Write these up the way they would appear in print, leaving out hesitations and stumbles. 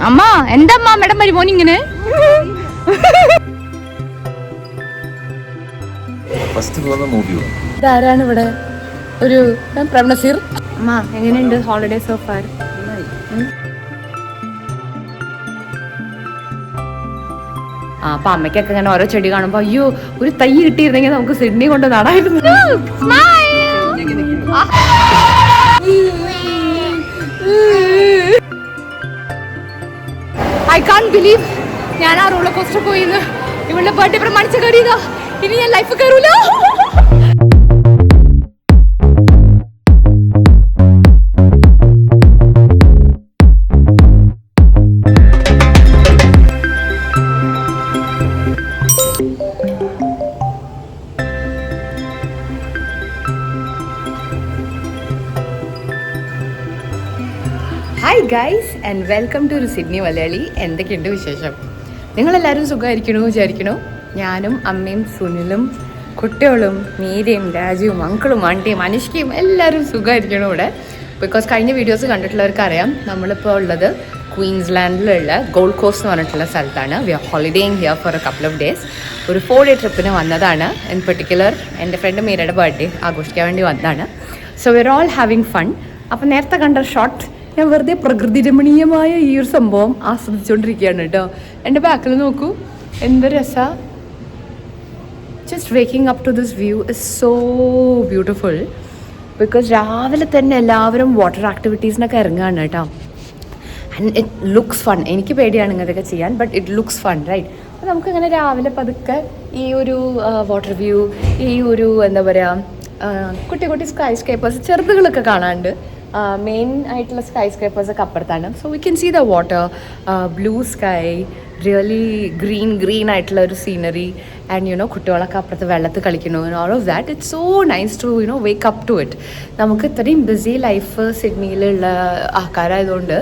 അമ്മ എന്താ മേഡം വരുമോൻ ഇങ്ങനെ ഇതാരാണ് ഇവിടെ ഒരു പ്രവണസീർ അമ്മ എങ്ങനെയുണ്ട് ഹോളിഡേ സോ ഫാർ? അപ്പൊ അമ്മയ്ക്കൊക്കെ ഇങ്ങനെ ഓരോ ചെടി കാണുമ്പോ അയ്യോ ഒരു തൈ കിട്ടിയിരുന്നെങ്കിൽ നമുക്ക് സിഡ്നി കൊണ്ട് നടായിരുന്നു. ഐ കാണ്ട് ബിലീവ് ഞാൻ ആ റോളർ കോസ്റ്റർ പോയിന്ന്. ഇവളുടെ ബർത്ത്ഡേ പ്രമാണിച്ച കയറിയതാ. ഇനി ഞാൻ ലൈഫ് കയറൂല. Hi guys and welcome to Sydney Malayali. എന്തൊക്കെയുണ്ട് വിശേഷം? നിങ്ങളെല്ലാവരും സുഖമായിരിക്കണോ വിചാരിക്കണോ? ഞാനും അമ്മയും സുനിലും കുട്ടികളും മീരയും രാജുവും അങ്കിളും ആണ്ടിയും അനുഷ്കയും എല്ലാവരും സുഖമായിരിക്കണം ഇവിടെ. ബിക്കോസ് കഴിഞ്ഞ വീഡിയോസ് കണ്ടിട്ടുള്ളവർക്ക് അറിയാം നമ്മളിപ്പോൾ ഉള്ളത് ക്വീൻസ്ലാൻഡിലുള്ള ഗോൾഡ് കോസ്റ്റ് എന്ന് പറഞ്ഞിട്ടുള്ള സ്ഥലത്താണ്. We are holidaying here for a couple of days. ഒരു 4 day ട്രിപ്പിന് വന്നതാണ്. ഇൻ പെർട്ടിക്കുലർ എൻ്റെ ഫ്രണ്ട് മീരയുടെ ബർത്ത്ഡേ ആഘോഷിക്കാൻ വേണ്ടി വന്നതാണ്. So we are all having fun. അപ്പം നേരത്തെ കണ്ട ഷോട്ട് ഞാൻ വെറുതെ പ്രകൃതി രമണീയമായ ഈ ഒരു സംഭവം ആസ്വദിച്ചുകൊണ്ടിരിക്കുകയാണ് കേട്ടോ. എൻ്റെ ബാക്കിൽ നോക്കൂ എന്ത് രസാ. Just waking up to this view is so beautiful. Because രാവിലെ തന്നെ എല്ലാവരും വാട്ടർ ആക്ടിവിറ്റീസിനൊക്കെ ഇറങ്ങുകയാണ് കേട്ടോ. And it looks fun. എനിക്ക് പേടിയാണ് ഇങ്ങനെയൊക്കെ ചെയ്യാൻ, but it looks fun right. അപ്പോൾ നമുക്കിങ്ങനെ രാവിലെ പതുക്കെ ഈ ഒരു വാട്ടർ വ്യൂ, ഈ ഒരു എന്താ പറയുക കുട്ടി കുട്ടി സ്കൈ സ്കേപ്പേഴ്സ് ചെറുതുകളൊക്കെ കാണാണ്ട്. മെയിൻ ആയിട്ടുള്ള സ്കൈ സ്ക്രേപ്പേഴ്സൊക്കെ അപ്പുറത്താണ്. So we can see the water, blue sky, really green ആയിട്ടുള്ള ഒരു സീനറി. ആൻഡ് യുനോ കുട്ടികളൊക്കെ അപ്പുറത്ത് വെള്ളത്തിൽ കളിക്കുന്നു. All of that it's so nice to you know wake up to it. നമുക്ക് ഇത്രയും ബിസി ലൈഫ് സിഡ്നിയിലുള്ള ആൾക്കാരായതുകൊണ്ട്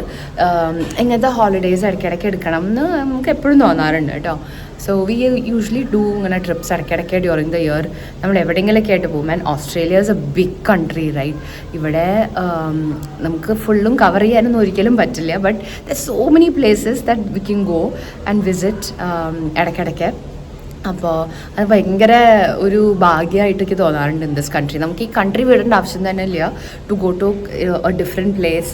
ഇങ്ങനത്തെ ഹോളിഡേയ്സ് ഇടയ്ക്കിടയ്ക്ക് എടുക്കണം എന്ന് നമുക്ക് എപ്പോഴും തോന്നാറുണ്ട് കേട്ടോ. സോ വി യൂഷ്വലി ഡൂ ഇങ്ങനെ ട്രിപ്സ് ഇടയ്ക്കിടയ്ക്ക് ഡ്യൂറിങ് ദ ഇയർ നമ്മൾ എവിടെയെങ്കിലൊക്കെ ആയിട്ട് പോകും. And Australia is a big country right. ഇവിടെ നമുക്ക് ഫുള്ളും കവർ ചെയ്യാനൊന്നും ഒരിക്കലും പറ്റില്ല. But there so many places that we can go and visit ഇടയ്ക്കിടയ്ക്ക്. അപ്പോൾ അത് ഭയങ്കര ഒരു ഭാഗ്യമായിട്ടൊക്കെ തോന്നാറുണ്ട് ഇൻ ദിസ് കൺട്രി. നമുക്ക് ഈ കൺട്രി വിടേണ്ട ആവശ്യം തന്നെ ഇല്ല to go to a different place,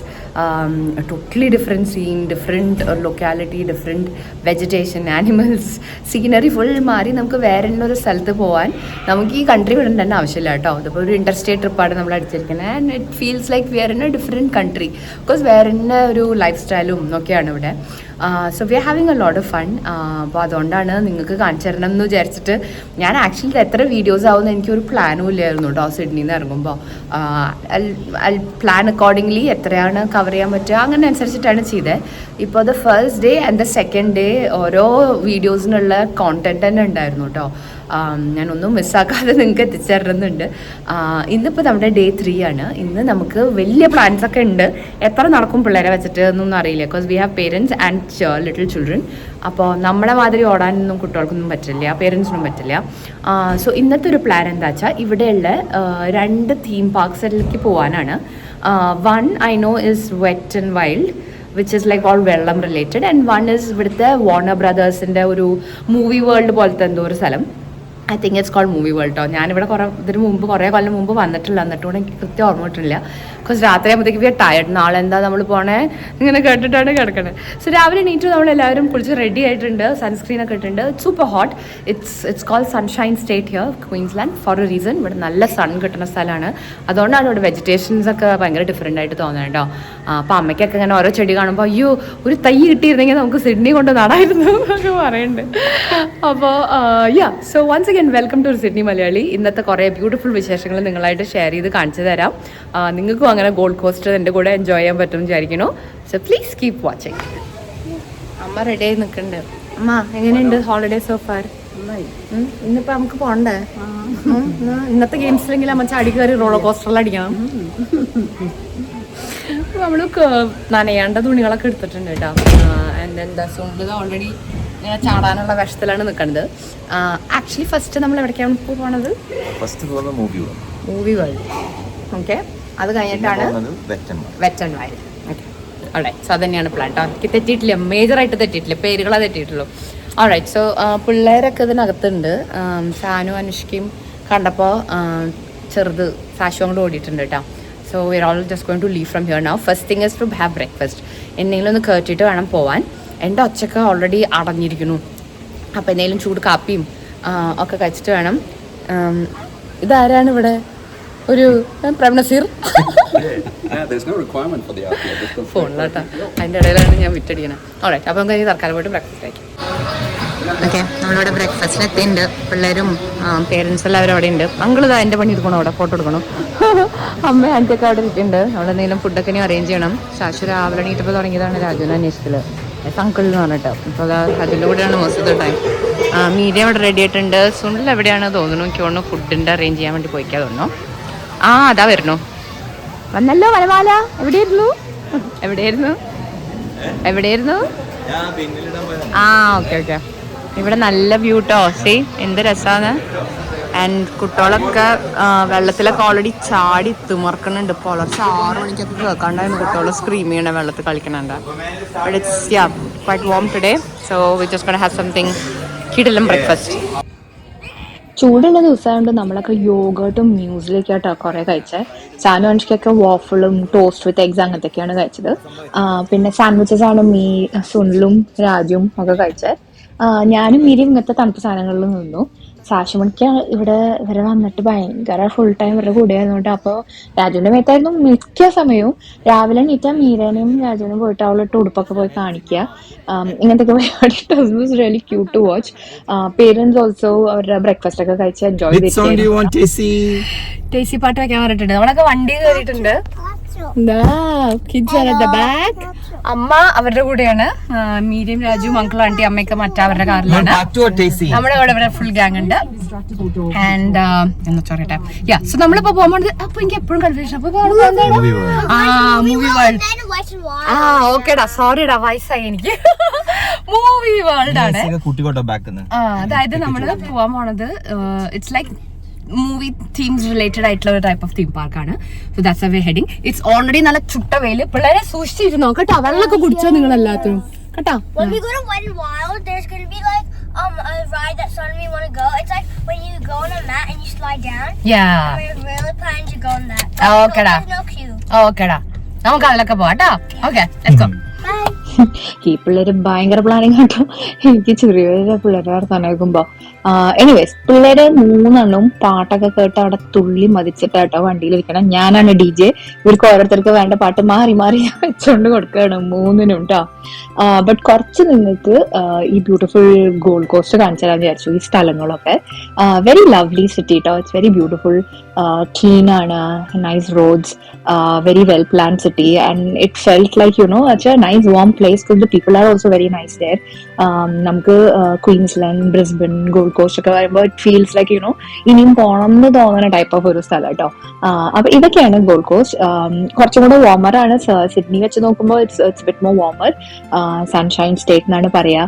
totally different scene, different locality, different vegetation, animals, scenery full മാറി നമുക്ക് വേറെ ഒരു സ്ഥലത്ത് പോകാൻ നമുക്ക് ഈ കൺട്രി വിടേണ്ട തന്നെ ആവശ്യമില്ല കേട്ടോ. ഇതിപ്പോൾ ഒരു ഇൻ്റർസ്റ്റേറ്റ് ട്രിപ്പാണ് നമ്മൾ അടിച്ചിരിക്കുന്നത്. And it feels like we are in a different country. Because വേറെ ഒരു ലൈഫ് സ്റ്റൈലും ഒക്കെയാണ് ഇവിടെ. So we are having a lot of fun. അപ്പോൾ അതുകൊണ്ടാണ് നിങ്ങൾക്ക് കാണിച്ചു തരണം എന്ന് വിചാരിച്ചിട്ട്. ഞാൻ ആക്ച്വലി എത്ര വീഡിയോസ് ആവുമെന്ന് എനിക്കൊരു പ്ലാനും ഇല്ലായിരുന്നു കേട്ടോ സിഡ്നിയിൽ നിന്ന് ഇറങ്ങുമ്പോൾ. പ്ലാൻ അക്കോർഡിംഗ്ലി എത്രയാണ് കവർ ചെയ്യാൻ പറ്റുക അങ്ങനെ അനുസരിച്ചിട്ടാണ് ചെയ്തത്. ഇപ്പോൾ the first day and the second day ഓരോ വീഡിയോസിനുള്ള കോണ്ടന്റ് തന്നെ ഉണ്ടായിരുന്നു കേട്ടോ. ഞാനൊന്നും മിസ്സാക്കാതെ നിങ്ങൾക്ക് എത്തിച്ചു തരുന്നുണ്ട്. ഇന്നിപ്പോൾ നമ്മുടെ ഡേ 3 ആണ്. ഇന്ന് നമുക്ക് വലിയ പ്ലാൻസൊക്കെ ഉണ്ട്. എത്ര നടക്കും പിള്ളേരെ വെച്ചിട്ട് എന്നൊന്നും അറിയില്ല. Because we have parents and little children. അപ്പോൾ നമ്മളെ മാതിരി ഓടാനൊന്നും കുട്ടികൾക്കൊന്നും പറ്റില്ല, പേരൻസിനും പറ്റില്ല. സോ ഇന്നത്തെ ഒരു പ്ലാൻ എന്താ വെച്ചാൽ ഇവിടെയുള്ള 2 തീം പാർക്സിലേക്ക് പോകാനാണ്. One I know is Wet and Wild which is like all വെള്ളം റിലേറ്റഡ്. ആൻഡ് വൺ ഇസ് ഇവിടുത്തെ വാർണർ ബ്രദേഴ്സിൻ്റെ ഒരു മൂവി വേൾഡ് പോലത്തെ എന്തോ ഒരു സ്ഥലം. I think it's called Movie World കേട്ടോ. ഞാനിവിടെ കുറേ കൊല്ലം മുമ്പ് വന്നിട്ടില്ല. എന്നിട്ട് കൂടെ എനിക്ക് കൃത്യം ഓർമ്മ കിട്ടില്ല. ബിക്കോസ് രാത്രി ആകുമ്പോഴത്തേക്ക് വി ആർ ടയർഡ്. നാളെ എന്താ നമ്മൾ പോണേ ഇങ്ങനെ കേട്ടിട്ടാണ് കിടക്കണത്. സോ രാവിലെ എണീറ്റ് നമ്മളെല്ലാവരും കുളിച്ച് റെഡി ആയിട്ടുണ്ട്, സൺസ്ക്രീനൊക്കെ ഇട്ടിട്ടുണ്ട്. Super hot. It's called Sunshine State here Queensland for a reason. ഇവിടെ നല്ല സൺ കിട്ടുന്ന സ്ഥലമാണ്. അതുകൊണ്ടാണ് ഇവിടെ വെജിറ്റേഷൻസ് ഒക്കെ ഭയങ്കര ഡിഫറെൻ്റ് ആയിട്ട് തോന്നുന്നത് കേട്ടോ. അപ്പോൾ അമ്മയ്ക്കൊക്കെ ഇങ്ങനെ ഓരോ ചെടി കാണുമ്പോൾ അയ്യോ ഒരു തൈ കിട്ടിയിരുന്നെങ്കിൽ നമുക്ക് സിഡ്നി കൊണ്ട് നടായിരുന്നു എന്നൊക്കെ പറയുന്നുണ്ട്. അപ്പോൾ so once again welcome to Sydney Malayali. ഇന്നത്തെ കുറേ ബ്യൂട്ടിഫുൾ വിശേഷങ്ങൾ നിങ്ങളായിട്ട് ഷെയർ ചെയ്ത് കാണിച്ചു തരാം. നിങ്ങൾക്കും അങ്ങനെ ഗോൾഡ് കോസ്റ്റ് എൻ്റെ കൂടെ എൻജോയ് ചെയ്യാൻ പറ്റും വിചാരിക്കുന്നു. So please keep watching. അമ്മ റെഡി ആയി നിൽക്കുന്നുണ്ട്. അമ്മ എങ്ങനെയുണ്ട് ഹോളിഡേ സോ ഫാർ? ഇന്നിപ്പോൾ നമുക്ക് പോകണ്ടേ? ഇന്നത്തെ ഗെയിംസിലെങ്കിലും അമ്മ ചാടി കയറി റോളർ കോസ്റ്ററിൽ അടിക്കണം. നമ്മൾ നനയാണ്ട തുണികളൊക്കെ എടുത്തിട്ടുണ്ട് കേട്ടോ. ആൻഡ് എന്താ സുണ്ടിത് ഓൾറെഡി ചാടാനുള്ള വേഷത്തിലാണ് നിൽക്കുന്നത്. ആക്ച്വലി ഫസ്റ്റ് നമ്മൾ എവിടേക്കാണ് ഇപ്പോൾ പോണത്? Movie world. ഓക്കെ, അത് കഴിഞ്ഞിട്ടാണ് Wet and Wild. Okay, alright. So അതന്നെയാണ് പ്ലാൻ കേട്ടോ. എനിക്ക് തെറ്റിയിട്ടില്ല, മേജറായിട്ട് തെറ്റിയിട്ടില്ല, പേരുകളെ തെറ്റിയിട്ടുള്ളൂ. ഓൾറൈറ്റ്. സോ പിള്ളേരൊക്കെ ഇതിനകത്തുണ്ട്. സാനു അനുഷ്കയും കണ്ടപ്പോൾ ചെറുത് സാശു അങ്ങോട്ട് ഓടിയിട്ടുണ്ട് കേട്ടോ. So we are all just going to leave from here now. First thing is to have breakfast. എന്തെങ്കിലും ഒന്ന് കേട്ടിട്ട് വേണം പോവാൻ. എൻ്റെ ഒച്ചക്ക് ഓൾറെഡി അടഞ്ഞിരിക്കുന്നു. അപ്പോൾ എന്തെങ്കിലും ചൂട് കാപ്പിയും ഒക്കെ കഴിച്ചിട്ട് വേണം. ഇതാരാണ് ഇവിടെ? ഒരു പ്രേംനസീർ ഫോണിലാട്ടാ. അതിൻ്റെ ഇടയിലാണ് ഞാൻ വിറ്റടിക്കണം. ഓൾറൈറ്റ്. അപ്പോൾ നമുക്ക് ഇനി തൽക്കാലം പോയിട്ട് ബ്രേക്ക്ഫാസ്റ്റ് കഴിക്കാം. ഓക്കെ, നമ്മളിവിടെ ബ്രേക്ക്ഫാസ്റ്റിന് എത്തിയിട്ടുണ്ട്. പിള്ളേരും പേരൻസ് എല്ലാവരും അവിടെ ഉണ്ട്. അങ്കിളിതാ എൻ്റെ പണി എടുക്കണം, അവിടെ ഫോട്ടോ എടുക്കണം. അമ്മ ആൻറ്റിയൊക്കെ അവിടെ ഇരിക്കുന്നുണ്ട്. അവിടെ എന്തെങ്കിലും ഫുഡൊക്കെ ഇനി അറേഞ്ച് ചെയ്യണം. ശാശു രാവിലെ എണീറ്റപ്പോൾ തുടങ്ങിയതാണ് രാജുവിനെ അന്വേഷിച്ചത്, അങ്കിൾ എന്ന് പറഞ്ഞിട്ട്. അപ്പോൾ അതിൻ്റെ കൂടെയാണ് most of the time. Media അവിടെ റെഡി ആയിട്ടുണ്ട്. സുനിൽ എവിടെയാണ് തോന്നുന്നു, എനിക്ക് തോന്നുന്നു ഫുഡിൻ്റെ അറേഞ്ച് ചെയ്യാൻ വേണ്ടി പോയിക്കാൻ തോന്നുന്നു. അതാ വരുന്നു. വന്നല്ലോ വനമാല. എവിടെയായിരുന്നു? Okay okay. ഇവിടെ നല്ല വ്യൂ ട്ടോ. സീ എന്ത് രസമാണ്. ആൻഡ് കുട്ടികളൊക്കെ വെള്ളത്തിലൊക്കെ ഓൾറെഡി ചാടി തിമർക്കുന്നുണ്ട്. പുലർച്ചെ 6 മണിക്കൊക്കെ കേൾക്കാണ്ടായിരുന്നു കുട്ടികൾ സ്ക്രീം ചെയ്യണ വെള്ളത്തിൽ കളിക്കണുണ്ട്. But it's quite warm today, so we're just gonna have something കിടിലം ബ്രേക്ക്ഫാസ്റ്റ്. ചൂടുള്ള ദിവസമായതുകൊണ്ട് നമ്മളൊക്കെ യോഗട്ടും മ്യൂസിലേക്കായിട്ടോ കുറേ കഴിച്ചത്. സാനു അനുഷ്കൊക്കെ വാഫിളും ടോസ്റ്റ് വിത്ത് എഗ്സ് അങ്ങനത്തെയൊക്കെയാണ് കഴിച്ചത്. പിന്നെ സാൻഡ്വിച്ചസ് ആണ് സുനിലും രാജുവും ഒക്കെ കഴിച്ചത്. ഞാനും മീരിയും ഇങ്ങനത്തെ തണുത്ത സാധനങ്ങളിൽ നിന്നു. സാശുമണിക്ക് ഇവിടെ ഇവരെ വന്നിട്ട് ഭയങ്കര ഫുൾ ടൈം ഇവരുടെ കൂടെയായിരുന്നോണ്ട് അപ്പോൾ രാജുവിൻ്റെ മേത്തായിരുന്നു മിക്ക സമയവും. രാവിലെ എണീറ്റാൽ മീരനെയും രാജുവിനും പോയിട്ട് അവളിട്ട് ഉടുപ്പൊക്കെ പോയി കാണിക്കുക, ഇങ്ങനത്തെ പരിപാടി. Really cute to watch. Parents also അവരുടെ ബ്രേക്ക്ഫാസ്റ്റ് ഒക്കെ കഴിച്ച് എൻജോയ് ചെയ്തിട്ട് ടേസി പാട്ട് വെക്കാൻ പറഞ്ഞിട്ടുണ്ട്. നമ്മളൊക്കെ വണ്ടി കയറിയിട്ടുണ്ട്. അമ്മ അവരുടെ കൂടെയാണ്. മീരിയും രാജു മക്കളും ആന്റി അമ്മയൊക്കെ മറ്റവരുടെ കാറിലാണ്. നമ്മുടെ ഇവിടെ ഫുൾ ഗ്യാങ് ഉണ്ട്. ആൻഡ് എന്താ പറയട്ടെ, സോ നമ്മളിപ്പോ പോകുമ്പോൾ അപ്പൊ എനിക്ക് എപ്പോഴും കൺഫ്യൂഷൻ. അപ്പൊ മൂവി വേൾഡ്. ഓക്കേടാ, സോറിടാ, വയസ്സായി എനിക്ക്. മൂവി വേൾഡ് ആണ്. അതായത് നമ്മള് പോവാൻ പോണത് it's like movie themes related ആയിട്ടുള്ള ഒരു ടൈപ്പ് ഓഫ് തീം പാർക്കാണ്. So that's a way heading. It's already നല്ല ചുട്ട വെയില്. പിള്ളേരെ സൂക്ഷിച്ചിരുന്നോ കേട്ടോ. വെള്ളമൊക്കെ കുടിച്ചോ നിങ്ങൾ എല്ലാത്തിനും കേട്ടോ. a ride that suddenly want to go. It's like when you go on a mat and you slide down. Yeah. We're really planning to go on that. Okay da. There's no queue. Okay da. നമുക്ക് അതിലൊക്കെ പോവാം കേട്ടോ. Okay, let's go. ഈ പിള്ളേര് ഭയങ്കര planning കേട്ടോ. എനിക്ക് ചെറിയ പിള്ളേരെ വർത്താനാക്കുമ്പോ എനിവേസ് പിള്ളേര് 3 പാട്ടൊക്കെ കേട്ട് അവിടെ തുള്ളി മതിച്ചിട്ടാട്ടോ വണ്ടിയിലിരിക്കണം. ഞാനാണ് DJ. ഇവർക്ക് ഓരോരുത്തർക്ക് വേണ്ട പാട്ട് മാറി മാറി വെച്ചോണ്ട് കൊടുക്കുകയാണ് 3 കേട്ടോ. ബട്ട് കുറച്ച് നിങ്ങൾക്ക് ഈ ബ്യൂട്ടിഫുൾ ഗോൾഡ് കോസ്റ്റ് കാണിച്ചു തരാൻ വിചാരിച്ചു. ഈ സ്ഥലങ്ങളൊക്കെ വെരി ലവ്ലി സിറ്റി കേട്ടോ. ഇറ്റ്സ് വെരി ബ്യൂട്ടിഫുൾ, ക്ലീൻ ആണ്, nice roads, very well planned city, and it felt like, you know, such a nice warm place because the people are also very nice there. നമുക്ക് Queensland, Brisbane, gold Coast ഒക്കെ വരുമ്പോൾ it feels like, you no, ഇനിയും പോകണം എന്ന് തോന്നുന്ന type of ഒരു സ്ഥലം കേട്ടോ. അപ്പൊ ഇതൊക്കെയാണ് ഗോൾഡ് കോസ്റ്റ്. കുറച്ചും കൂടെ വാർമർ ആണ്. സിഡ്നി വെച്ച് നോക്കുമ്പോൾ it's bit more warmer. Sunshine state എന്നാണ് പറയാ.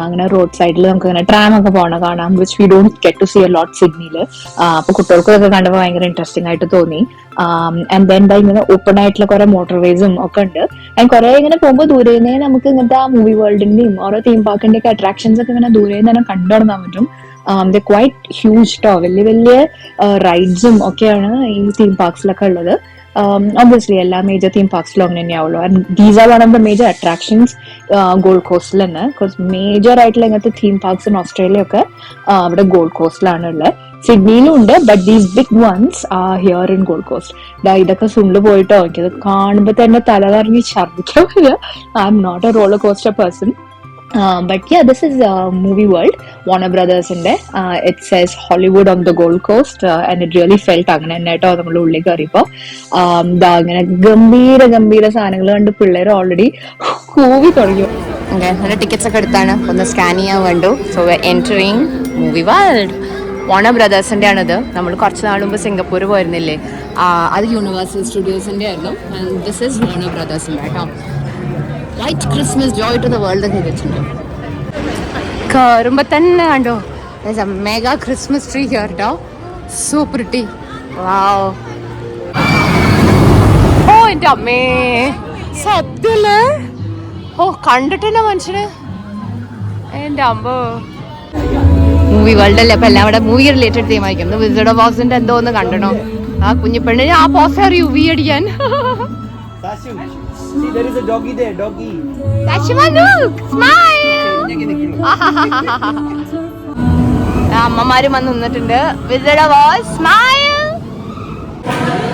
അങ്ങനെ റോഡ് സൈഡിൽ നമുക്ക് ഇങ്ങനെ ട്രാം ഒക്കെ പോകണം കാണാം, which we don't get to see a lot സിഡ്നിയില്. അപ്പൊ കുട്ടികൾക്കും ഒക്കെ കണ്ടപ്പോൾ ഭയങ്കര ഇൻട്രസ്റ്റിംഗ് ആയിട്ട് തോന്നി. ആൻഡ് ദെൻ ഇങ്ങനെ ഓപ്പൺ ആയിട്ടുള്ള കുറെ മോട്ടോർവേസും ഒക്കെ ഉണ്ട്. ആൻഡ് കുറെ ഇങ്ങനെ പോകുമ്പോൾ ദൂരെ നിന്ന് നമുക്ക് ഇങ്ങനത്തെ ആ മൂവി വേൾഡിന്റെയും ഓരോ തീം പാർക്കിന്റെ ഒക്കെ അട്രാക്ഷൻസ് ഒക്കെ ഇങ്ങനെ ദൂരെ നിന്ന് തന്നെ കണ്ടുനടന്നാൻ പറ്റും. ക്വൈറ്റ് ഹ്യൂജ് ട്ടോ. വലിയ വലിയ റൈഡ്സും ഒക്കെയാണ് ഈ തീം പാർക്സിലൊക്കെ ഉള്ളത്. Obviously എല്ലാ മേജർ തീം പാർക്സിലും അങ്ങനെ തന്നെയാവുള്ളൂ. And these are one of the major attractions Gold കോസ്റ്റിൽ തന്നെ. ബിക്കോസ് മേജർ ആയിട്ടുള്ള ഇങ്ങനത്തെ തീം പാർക്സ് ഇൻ ഓസ്ട്രേലിയ ഒക്കെ അവിടെ ഗോൾഡ് കോസ്റ്റിലാണ് ഉള്ളത്. സിഡ്നിയിലും ഉണ്ട്, but these big ones are here in Gold Coast. ഇതൊക്കെ സുണ്ടിൽ പോയിട്ടോ എനിക്കത് കാണുമ്പോൾ തന്നെ തല കറങ്ങി ഛർദ്ദിക്കാൻ വരിക. I'm not a roller coaster person. But yeah, this is Movie World, Warner Brothers ന്റെ. It says Hollywood on the Gold Coast, and it really felt അങ്ങനെ തന്നെ കേട്ടോ. നമ്മൾ ഉള്ളിൽ കയറിയപ്പോ അങ്ങനെ ഗംഭീര സാധനങ്ങൾ കണ്ട് പിള്ളേർ ഓൾറെഡി കൂവി തുടങ്ങി. നല്ല ടിക്കറ്റ്സ് ഒക്കെ എടുത്താണ്, ഒന്ന് സ്കാൻ ചെയ്യാൻ വേണ്ടു. So entering movie world. Warner ബ്രദേഴ്സിന്റെ ആണിത്. നമ്മൾ കുറച്ച് നാൾ മുമ്പ് സിംഗപ്പൂർ പോയിരുന്നില്ലേ, അത് യൂണിവേഴ്സൽ സ്റ്റുഡിയോസിന്റെ ആയിരുന്നു. ദിസ് ഇസ് വാർണർ ബ്രദേഴ്സിന്റെ കേട്ടോ. Light Christmas joy to the world എന്ന് വെച്ചിട്ടുണ്ട്. കയറുമ്പോൾ തന്നെ കണ്ടോ മെഗാ ക്രിസ്മസ് ട്രീ ഹിയർ കേട്ടോ. So pretty. വാവ്. ഓ എൻ്റെ അമ്മേ, സത്യല്ലേ? ഓ കണ്ടിട്ടന്നെ മനുഷ്യന് എന്റെ അമ്പോ. മൂവി വേൾഡ് അല്ലേ, അപ്പൊ എല്ലാം ഇവിടെ മൂവി റിലേറ്റഡ് തീം ആയിരിക്കും. വിസിഡ് ഓഫ് ഓസിന്റെ എന്തോ ഒന്ന് കണ്ടണോ? ആ കുഞ്ഞിപ്പെണ്ണിന് ആ പോസ് അറിയൂ വി അടിക്കാൻ. അമ്മമാരും വന്ന് നിന്നിട്ടുണ്ട്. വിസിഡ് ഓഫ് ഓസ് സ്മൈൽ.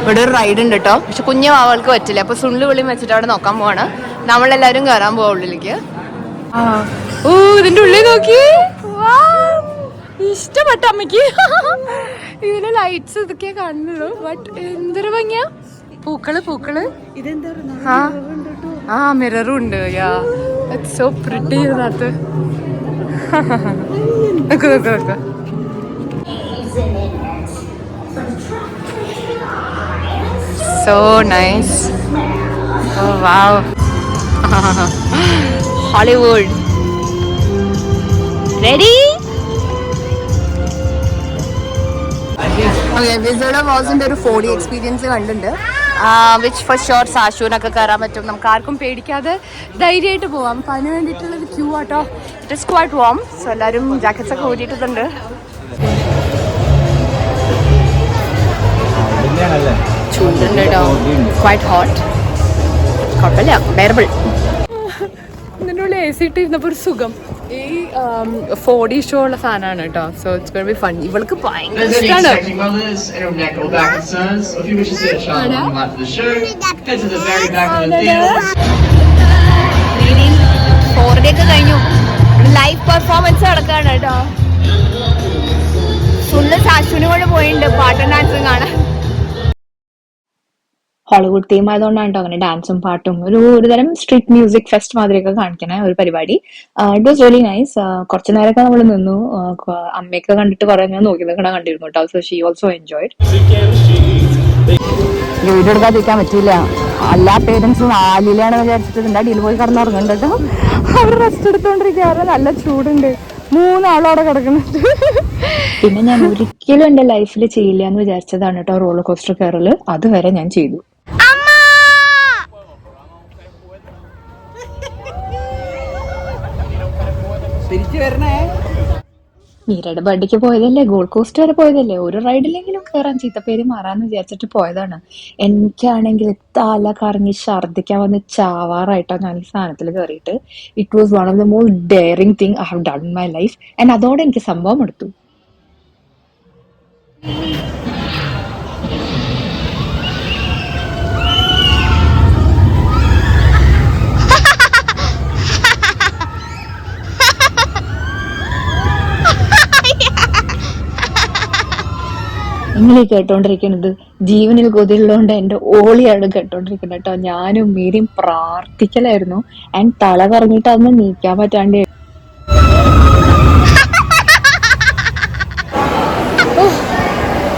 ഇവിടെ ഒരു റൈഡ് ഉണ്ട് കേട്ടോ, പക്ഷെ കുഞ്ഞു വാവൾക്ക് പറ്റില്ല. അപ്പൊ സുള്ളു വിളിയും വെച്ചിട്ട് അവിടെ നോക്കാൻ പോവാണ്. നമ്മളെല്ലാരും കയറാൻ പോവാ ഉള്ളിലേക്ക്. ഓ ഇതിന്റെ ഉള്ളിൽ നോക്കി, ഇഷ്ടപ്പെട്ട അമ്മക്ക്. ഇതിന് ലൈറ്റ്സ് ഇതൊക്കെ കാണുന്നുള്ളൂ, ബട്ട് എന്തൊരു ഭംഗിയാ. പൂക്കള് പൂക്കള് ആ മിററും ഉണ്ട്. സോ പ്രിട്ടി ഇതിനകത്ത്. നോക്ക് നോക്ക് നോക്ക്. So nice. Oh wow. Hollywood. Ready? Okay, Wizard of Ozന്റെ ഒരു 4D എക്സ്പീരിയൻസ് കണ്ടിട്ടുണ്ട്. വിച്ച് ഫോർ ഷോർ സാഷുവിനൊക്കെ കയറാൻ പറ്റും. നമുക്ക് ആർക്കും പേടിക്കാതെ ധൈര്യമായിട്ട് പോവാം. അപ്പം അതിന് വേണ്ടിയിട്ടുള്ളൊരു ക്യൂ ആട്ടോ. It is quite warm. So എല്ലാവരും ജാക്കറ്റ്സ് ഒക്കെ ഊരിയിട്ടുണ്ട്. ചൂടുണ്ട് കേട്ടോ, ക്വൈറ്റ് ഹോട്ട്. കുഴപ്പമില്ല, ബെയറബിൾ. ഇതിൻ്റെ ഉള്ളിൽ AC ഇട്ട് ഇരുന്നപ്പോൾ ഒരു സുഖം. ഈ 4D ഷോ ഉള്ള ഫാനാണ് കേട്ടോ. So it's gonna B fun. ഇവൾക്ക് ഭയങ്കര ഇഷ്ടമാണ്. 4D ഒക്കെ കഴിഞ്ഞു. ലൈവ് പെർഫോമൻസ് നടക്കുകയാണ് കേട്ടോ. ഫുള്ള് സാഷുവിനും കൂടെ പോയിട്ടുണ്ട് പാട്ടും ഡാൻസും കാണാൻ. ഹോളിവുഡ് തീം ആയതുകൊണ്ടാണ് കേട്ടോ അങ്ങനെ ഡാൻസും പാട്ടും ഒരുതരം സ്ട്രീറ്റ് മ്യൂസിക് ഫെസ്റ്റ് മാതിരിയൊക്കെ കാണിക്കണ ഒരു പരിപാടി. It was really nice. കുറച്ചു നേരമൊക്കെ നമ്മൾ നിന്നു. അമ്മയൊക്കെ കണ്ടിട്ട് കുറെ ഞാൻ നോക്കി നിൽക്കണ കണ്ടിരുന്നു കേട്ടോ. So she also enjoyed. Video എടുക്കാതിരിക്കാൻ പറ്റില്ല. എല്ലാ പേരൻസും ആലിലാണെന്ന് വിചാരിച്ചിട്ട് ഇതിന്റെ അടിയിൽ പോയി കിടന്നുറങ്ങുന്നുണ്ട് കേട്ടോ. അവർ റെസ്റ്റ് എടുത്തോണ്ടിരിക്കാറ്. നല്ല ചൂടുണ്ട്. 3 ആളോടെ കിടക്കുന്നുണ്ട്. പിന്നെ ഞാൻ ഒരിക്കലും എന്റെ ലൈഫിൽ ചെയ്യില്ല എന്ന് വിചാരിച്ചതാണ് കേട്ടോ റോളർ കോസ്റ്റർ കയറല്. അതുവരെ ഞാൻ ചെയ്തു. മീരയുടെ ബർത്ത്ഡേക്ക് പോയതല്ലേ, ഗോൾഡ് കോസ്റ്റ് വരെ പോയതല്ലേ, ഒരു റൈഡിലെങ്കിലും കയറാൻ ചീത്തപ്പേര് മാറാന്ന് വിചാരിച്ചിട്ട് പോയതാണ്. എനിക്കാണെങ്കിൽ തല കറങ്ങി ഛർദ്ദിക്കാൻ വന്ന് ചാവാറായിട്ടോ ഞാൻ ഈ സാധനത്തിൽ കയറിയിട്ട്. It was one of the most daring thing I have done in my life. And അതോടെ എനിക്ക് സംഭവം എടുത്തു. നിങ്ങൾ ഈ കേട്ടോണ്ടിരിക്കുന്നത് ജീവനിൽ കൊതിയുള്ളതുകൊണ്ട് എന്റെ ഓളിയാണ് കേട്ടോണ്ടിരിക്കുന്നത് കേട്ടോ. ഞാനും മീരിയും പ്രാർത്ഥിക്കലായിരുന്നു. ആൻഡ് തല കറങ്ങിയിട്ട് അതൊന്നും നീക്കാൻ പറ്റാണ്ട്.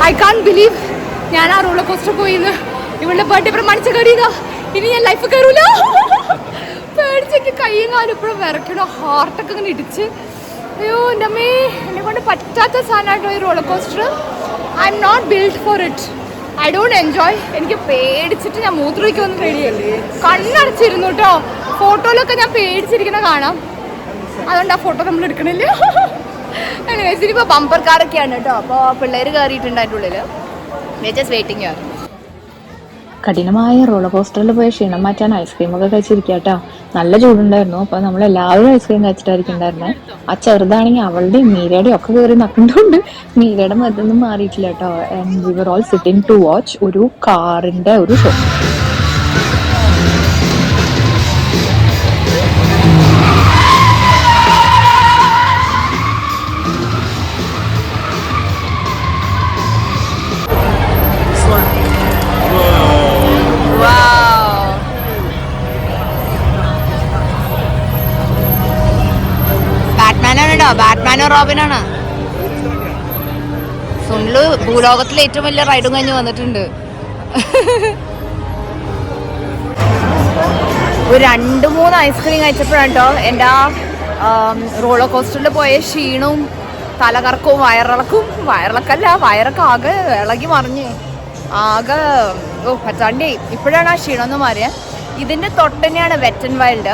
ഐ കാന്റ് ബിലീവ് ഞാൻ ആ റോളർ കോസ്റ്റർ പോയിന്ന്. ഇവളുടെ ബർത്ത്ഡേ പ്രമാണിച്ച കയറിയതാ. ഇനി ഞാൻ ലൈഫ് കയറൂല. പേടിച്ചെനിക്ക് കയ്യും കാലും ഇപ്പോഴും വിറയ്ക്കണോ. ഹാർട്ടൊക്കെ ഇങ്ങനെ ഇടിച്ച്. അയ്യോ എൻ്റെ അമ്മേ, എന്നെ കൊണ്ട് പറ്റാത്ത സാധനമായിട്ടോ ഈ roller coaster. I'm not build for it. I don't enjoy. എനിക്ക് പേടിച്ചിട്ട് ഞാൻ മൂത്രമൊഴിക്കൊന്നും പേടിയല്ലേ. കണ്ണടച്ചിരുന്നു കേട്ടോ. ഫോട്ടോയിലൊക്കെ ഞാൻ പേടിച്ചിരിക്കുന്ന കാണാം. അതുകൊണ്ട് ആ ഫോട്ടോ നമ്മൾ എടുക്കണില്ല. ഇനിയിപ്പോൾ ബമ്പർ കാറൊക്കെയാണ് കേട്ടോ. അപ്പോൾ പിള്ളേർ കയറിയിട്ടുണ്ട് അതിൻ്റെ ഉള്ളിൽ. ജസ്റ്റ് വെയിറ്റിംഗ് ആണ്. കഠിനമായ റോളർ കോസ്റ്ററിൽ പോയ ക്ഷീണം മാറ്റാൻ ഐസ്ക്രീമൊക്കെ കഴിച്ചിരിക്കുക കേട്ടോ. നല്ല ചൂടുണ്ടായിരുന്നു. അപ്പോൾ നമ്മളെല്ലാവരും ഐസ്ക്രീം കഴിച്ചിട്ടായിരിക്കുന്നുണ്ടായിരുന്നത്. ആ ചെറുതാണെങ്കിൽ അവളുടെയും മീരയുടെയും ഒക്കെ കയറി നക്കുന്നുണ്ട്. മീരയുടെ മരുന്നൊന്നും മാറിയിട്ടില്ല കേട്ടോ. And we were all sitting to watch ഒരു കാറിന്റെ ഒരു ഷോ. ബാറ്റ്മാനോ റോബിനാണ്. സുനില് ഭൂലോകത്തിലെ ഏറ്റവും വലിയ റൈഡും കഴിഞ്ഞ് വന്നിട്ടുണ്ട്. ഒരു 2-3 ഐസ്ക്രീം കഴിച്ചപ്പോഴാണ് കേട്ടോ എൻ്റെ ആ റോളർ കോസ്റ്ററിൽ പോയ ക്ഷീണവും തലകറക്കവും വയറിളക്കല്ല വയറൊക്കെ ആകെ ഇളകി മറിഞ്ഞ് ആകെ പറ്റാണ്ടേ. ഇപ്പോഴാണ് ആ ക്ഷീണം ഒന്ന് മാറിയത്. ഇതിൻ്റെ തൊട്ടന്നെയാണ് വെറ്റ് ആൻഡ് വൈൽഡ്,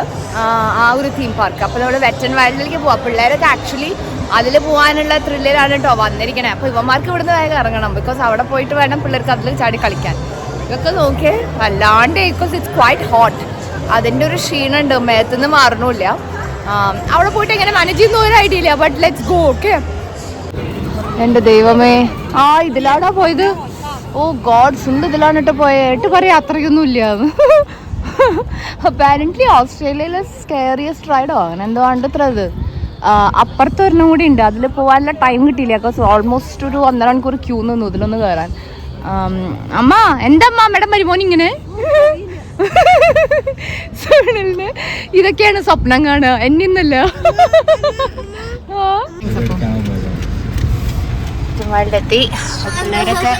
ആ ഒരു തീം പാർക്ക്. അപ്പോൾ നമ്മൾ വെറ്റ് ആൻഡ് വൈൽഡിലേക്ക് പോവാം. പിള്ളേരൊക്കെ ആക്ച്വലി അതിൽ പോകാനുള്ള ത്രില്ലിലാണ് കേട്ടോ വന്നിരിക്കണേ. അപ്പോൾ ഇവന്മാർക്ക് ഇവിടുന്ന് വേഗം ഇറങ്ങണം, ബിക്കോസ് അവിടെ പോയിട്ട് വേണം പിള്ളേർക്ക് അതിൽ ചാടി കളിക്കാൻ. ഇതൊക്കെ നോക്കിയേ വല്ലാണ്ട്, ബിക്കോസ് ഇറ്റ്സ് ക്വൈറ്റ് ഹോട്ട്. അതിൻ്റെ ഒരു ക്ഷീണമുണ്ട്, മേത്തുനിന്ന് മാറണില്ല. അവിടെ പോയിട്ട് എങ്ങനെ മാനേജ് ചെയ്യുന്ന ഒരു ഐഡിയ ഇല്ല. But let's go. ഓക്കെ. എൻ്റെ ദൈവമേ, ഇതിലാടാ പോയത്. ഓ ഗോഡ്, സുണ്ട് ഇതിലാണ് ഇട്ട് പോയിട്ട് പറയാം അത്രയൊന്നും ഇല്ല. അപ്പാരൻ്റ്ലി ഓസ്ട്രേലിയയിലെ സ്കേറിയസ്റ്റ് റൈഡോ അങ്ങനെ എന്തോ ആണ്ടത്ര അത്. അപ്പുറത്ത് ഒരെണ്ണം കൂടി ഉണ്ട്, അതിൽ പോകാനുള്ള ടൈം കിട്ടിയില്ല. ബിക്കോസ് ഓൾമോസ്റ്റ് ഒരു 1.5 മണിക്കൂർ ക്യൂ നിന്നു ഇതിലൊന്ന് കയറാൻ. അമ്മ എന്താ അമ്മയുടെ മരുമോൻ ഇങ്ങനെ? സുനിലിന് ഇതൊക്കെയാണ് സ്വപ്നം കാണുക, എന്നിന്നല്ല. എത്തി. പിള്ളേരൊക്കെ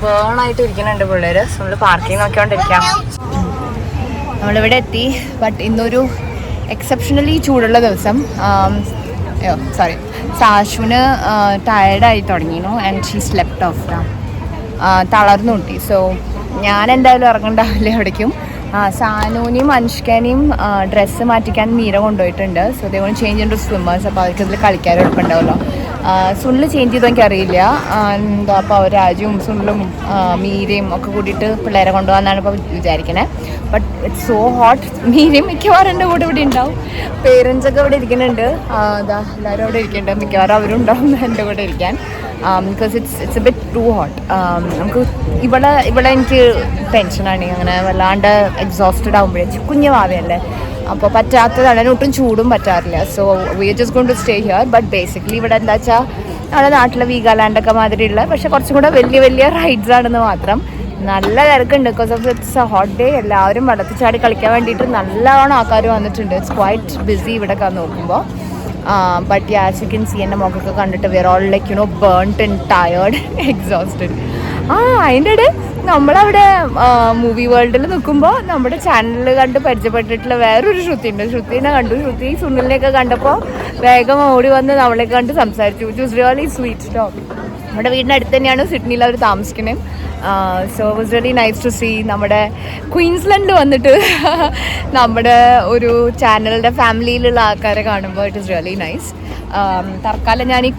ബേണായിട്ട് ഇരിക്കുന്നുണ്ട് പിള്ളേര്. നമ്മൾ പാർക്കിംഗ് നോക്കിക്കൊണ്ടിരിക്കാം. നമ്മളിവിടെ എത്തി. ബട്ട് ഇന്നൊരു എക്സെപ്ഷണലി ചൂടുള്ള ദിവസം. സോറി, സാഷുവിന് ടയർഡായി തുടങ്ങിയിരുന്നു ആൻഡ് ഷീ സ്ലെപ്റ്റ് ഓഫ്. തളർന്നു കിട്ടി. സോ ഞാൻ എന്തായാലും ഇറങ്ങണ്ടാവില്ല എവിടേക്കും. സാനൂനെയും അനുഷ്കേനെയും ഡ്രസ്സ് മാറ്റിക്കാൻ മീര കൊണ്ടുപോയിട്ടുണ്ട്. So they won't change into swimmers. അപ്പോൾ അവർക്ക് ഇതിൽ കളിക്കാൻ എളുപ്പമുണ്ടാവുമല്ലോ. സുനിൽ ചേഞ്ച് ചെയ്തോ എനിക്കറിയില്ല. എന്താ അപ്പോൾ അവർ രാജുവും സുനിലും മീരയും ഒക്കെ കൂടിയിട്ട് പിള്ളേരെ കൊണ്ടുപോകാന്നാണ് ഇപ്പോൾ വിചാരിക്കണേ. But it's so hot. മീരയും മിക്കവാറും എൻ്റെ കൂടെ ഇവിടെ ഉണ്ടാവും. പേരൻസൊക്കെ ഇവിടെ ഇരിക്കുന്നുണ്ട്. അതാ എല്ലാവരും അവിടെ ഇരിക്കുന്നുണ്ട്. മിക്കവാറും അവരും ഉണ്ടാവും എൻ്റെ കൂടെ ഇരിക്കാൻ. Because it's a bit too hot. നമുക്ക് ഇവിടെ എനിക്ക് ടെൻഷനാണ്. അങ്ങനെ വല്ലാണ്ട് എക്സോസ്റ്റഡ് ആകുമ്പോഴേ, കുഞ്ഞു ഭാവിയല്ലേ, അപ്പോൾ പറ്റാത്തതാണ്. അതിന് ഒട്ടും ചൂടും പറ്റാറില്ല. So we are just going to stay here. But basically ഇവിടെ എന്താ വെച്ചാൽ നമ്മുടെ നാട്ടിലെ വീഗാലാൻഡൊക്കെ മാതിരിയുള്ള, പക്ഷെ കുറച്ചും കൂടെ വലിയ വലിയ റൈഡ്സ് ആണെന്ന് മാത്രം. നല്ല തിരക്കുണ്ട് because of its A hot day. എല്ലാവരും വെള്ളത്തിൽ ചാടി കളിക്കാൻ വേണ്ടിയിട്ട് നല്ലവണ്ണം ആൾക്കാർ വന്നിട്ടുണ്ട്. ഇറ്റ്സ് ക്വൈറ്റ് ബിസി ഇവിടെ നോക്കുമ്പോൾ. But as you can see എൻ്റെ മുഖമൊക്കെ കണ്ടിട്ട് we are all like you know burned and tired, exhausted. അതിൻ്റെ ഇടയിൽ നമ്മളവിടെ മൂവി വേൾഡിൽ നിൽക്കുമ്പോൾ നമ്മുടെ ചാനലിൽ കണ്ട് പരിചയപ്പെട്ടിട്ടുള്ള വേറൊരു ശ്രുതിയുണ്ട്. ശ്രുതിനെ കണ്ടു. ശ്രുതി സുനിലിനെയൊക്കെ കണ്ടപ്പോൾ വേഗം ഓടി വന്ന് നമ്മളെ കണ്ട് സംസാരിച്ചു. Which was really sweet talk. നമ്മുടെ വീടിൻ്റെ അടുത്ത് തന്നെയാണ് സിഡ്നിയിൽ അവർ താമസിക്കുന്നത്. So was really nice to see. നമ്മുടെ ക്വീൻസ്ലൻഡിൽ വന്നിട്ട് നമ്മുടെ ഒരു ചാനലിൻ്റെ ഫാമിലിയിലുള്ള ആൾക്കാരെ കാണുമ്പോൾ ഇറ്റ് ഇസ് റിയലി നൈസ്. തൽക്കാലം ഞാൻ ഈ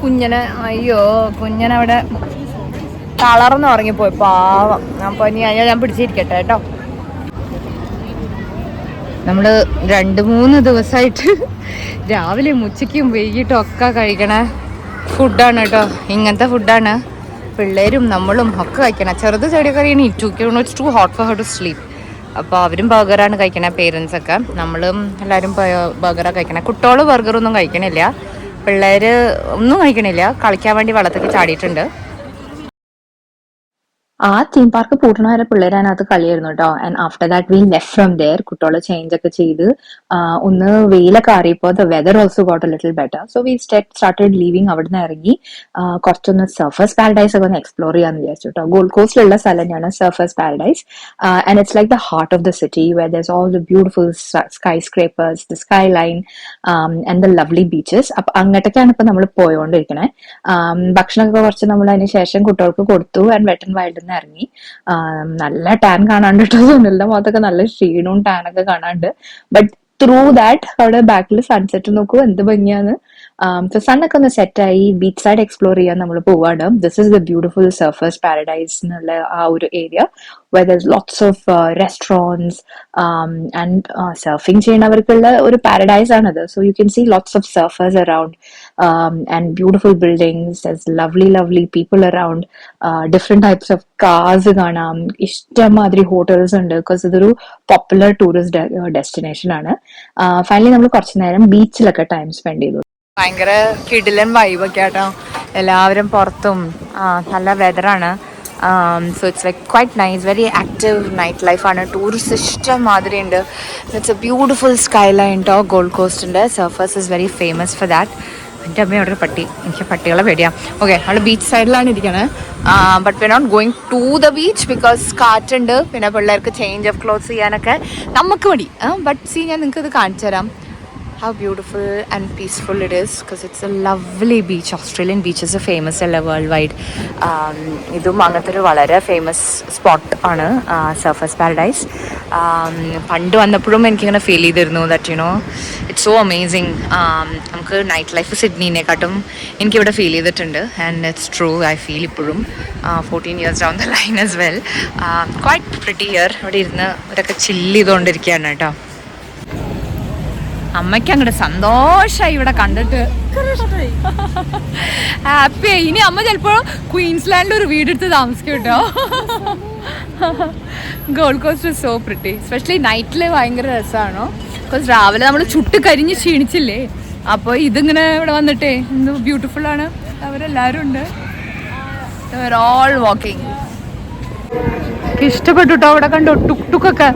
കുഞ്ഞനവിടെ തളർന്ന് ഉറങ്ങിപ്പോയി, പാവം. അപ്പോൾ ഇനി ഞാൻ പിടിച്ചിരിക്കട്ടെ കേട്ടോ. നമ്മൾ 2-3 ദിവസമായിട്ട് രാവിലെയും ഉച്ചയ്ക്കും വൈകിട്ടും ഒക്കെ കഴിക്കണ ഫുഡാണ് കേട്ടോ. ഇങ്ങനത്തെ ഫുഡാണ് പിള്ളേരും നമ്മളും ഒക്കെ കഴിക്കണം. ചെറുത് ചെടിയൊക്കെ it's too hot for her to sleep. അപ്പോൾ അവരും ബർഗറാണ് കഴിക്കണേ, പേരൻസൊക്കെ. നമ്മളും എല്ലാവരും ബർഗറാണ് കഴിക്കണേ. കുട്ടികൾ ബർഗറൊന്നും കഴിക്കണില്ല, പിള്ളേർ ഒന്നും കഴിക്കണില്ല. കളിക്കാൻ വേണ്ടി വെള്ളത്തേക്ക് ചാടിയിട്ടുണ്ട്. ആ തീം പാർക്ക് പൂട്ടണ വരെ പിള്ളേർ അതിനകത്ത് കളിയായിരുന്നു കേട്ടോ. And after that we left from there. കുട്ടികളെ ചേഞ്ച് ഒക്കെ ചെയ്ത് ഒന്ന് വെയിലൊക്കെ അറിയപ്പോൾ the weather also got a little better. So we started leaving. അവിടെ നിന്ന് ഇറങ്ങി കുറച്ചൊന്ന് സർഫേസ് പാരഡൈസ് ഒക്കെ ഒന്ന് എക്സ്പ്ലോർ ചെയ്യാന്ന് വിചാരിച്ചു കേട്ടോ. ഗോൾഡ് കോസ്റ്റിലുള്ള സ്ഥലം തന്നെയാണ് Surfers Paradise. And it's like the heart of the city where there's all the beautiful skyscrapers, the skyline and the lovely beaches. അപ്പൊ അങ്ങോട്ടൊക്കെയാണ് ഇപ്പൊ നമ്മൾ പോയോണ്ടിരിക്കണേ. ഭക്ഷണമൊക്കെ കുറച്ച് നമ്മൾ അതിന് ശേഷം കുട്ടികൾക്ക് കൊടുത്തു. ആൻഡ് വെറ്റ് ആൻഡ് വൈൽഡ് ഇറങ്ങി. നല്ല ടാൻ കാണാണ്ട് കേട്ടോ. സുനിലിന്റെ മുഖത്തൊക്കെ നല്ല ക്ഷീണവും ടാനൊക്കെ കാണാണ്ട്. ബട്ട് ത്രൂ ദാറ്റ് അവിടെ ബാക്കിൽ സൺസെറ്റ് നോക്കൂ, എന്ത് ഭംഗിയാണ്. സണ്ണൊക്കെ ഒന്ന് സെറ്റായി ബീച്ച് സൈഡ് എക്സ്പ്ലോർ ചെയ്യാൻ നമ്മൾ പോവാണ്. This is the beautiful surface paradise എന്നുള്ള ആ ഒരു area where there's lots of restaurants and surfing ചെയ്യുന്നവർക്കുള്ള ഒരു പാരഡൈസ് ആണത്. So you can see lots of surfers around and beautiful buildings. There's lovely people around. Different types of cars കാണാം. ഇഷ്ടംമാതിരി hotels ഉണ്ട് because ഇതൊരു popular tourist destination ആണ്. Finally നമ്മൾ കുറച്ചു നേരം ബീച്ചിലൊക്കെ ടൈം സ്പെൻഡ് ചെയ്തു. ഭയങ്കര കിടിലൻ വൈബൊക്കെ ആട്ടോ. എല്ലാവരും പുറത്തും നല്ല വെതറാണ്. So it's like quite nice, very active nightlife ആണ്. ടൂറിസ്റ്റ് ഇഷ്ടം മാതിരി ഉണ്ട്. It's a beautiful skyline ട്ടോ. ഗോൾഡ് കോസ്റ്റിൻ്റെ Surfers is very famous for that. എൻ്റെ അമ്മ അവിടെ ഒരു പട്ടി, എനിക്ക് പട്ടികളെ പേടിയാം. ഓക്കെ, അവിടെ ബീച്ച് സൈഡിലാണ് ഇരിക്കണത്. But we are not going to the beach because കാറ്റുണ്ട്. പിന്നെ പിള്ളേർക്ക് ചേഞ്ച് ഓഫ് ക്ലോത്ത്സ് ചെയ്യാനൊക്കെ നമുക്ക് മതി. ബട്ട് സീ ഞാൻ നിങ്ങൾക്ക് ഇത് കാണിച്ചു തരാം. how beautiful and peaceful it is, because it's a lovely beach. Australian beaches are famous all worldwide. ഇതും അങ്ങനത്തെ ഒരു വളരെ ഫേമസ് സ്പോട്ട് ആണ്, സർഫസ് പാരഡൈസ്. പണ്ട് വന്നപ്പോഴും എനിക്കിങ്ങനെ ഫീൽ ചെയ്തിരുന്നു ദാറ്റ് ഇറ്റ്സ് സോ അമേസിങ്. നമുക്ക് നൈറ്റ് ലൈഫ് സിഡ്നിനെക്കാട്ടും എനിക്കിവിടെ ഫീൽ ചെയ്തിട്ടുണ്ട്. And it's true, I feel ഇപ്പോഴും 14 years down the line as well. Quite pretty here. ഇവിടെ ഇരുന്ന് ഇവരൊക്കെ ചില്ല് ചെയ്തുകൊണ്ടിരിക്കുകയാണ് കേട്ടോ. അമ്മയ്ക്ക് അങ്ങോട്ട് സന്തോഷമായി ഇവിടെ കണ്ടിട്ട്, ഹാപ്പിയായി. ഇനി അമ്മ ചിലപ്പോൾ ക്വീൻസ്ലാൻഡിൽ ഒരു വീടെടുത്ത് താമസിക്കും കേട്ടോ. Gold Coast so pretty, especially നൈറ്റിൽ ഭയങ്കര രസമാണോ. ബിക്കോസ് രാവിലെ നമ്മൾ ചുട്ട് കരിഞ്ഞ് ക്ഷീണിച്ചില്ലേ, അപ്പോൾ ഇതിങ്ങനെ ഇവിടെ വന്നിട്ടേ എന്ത് ബ്യൂട്ടിഫുൾ ആണ്. അവരെല്ലാവരും ഉണ്ട്, ഓൾ വാക്കിംഗ്. ഇഷ്ടപ്പെട്ടു കേട്ടോ അവിടെ കണ്ടോ ടുക് ടുക്ക് ഒക്കെ.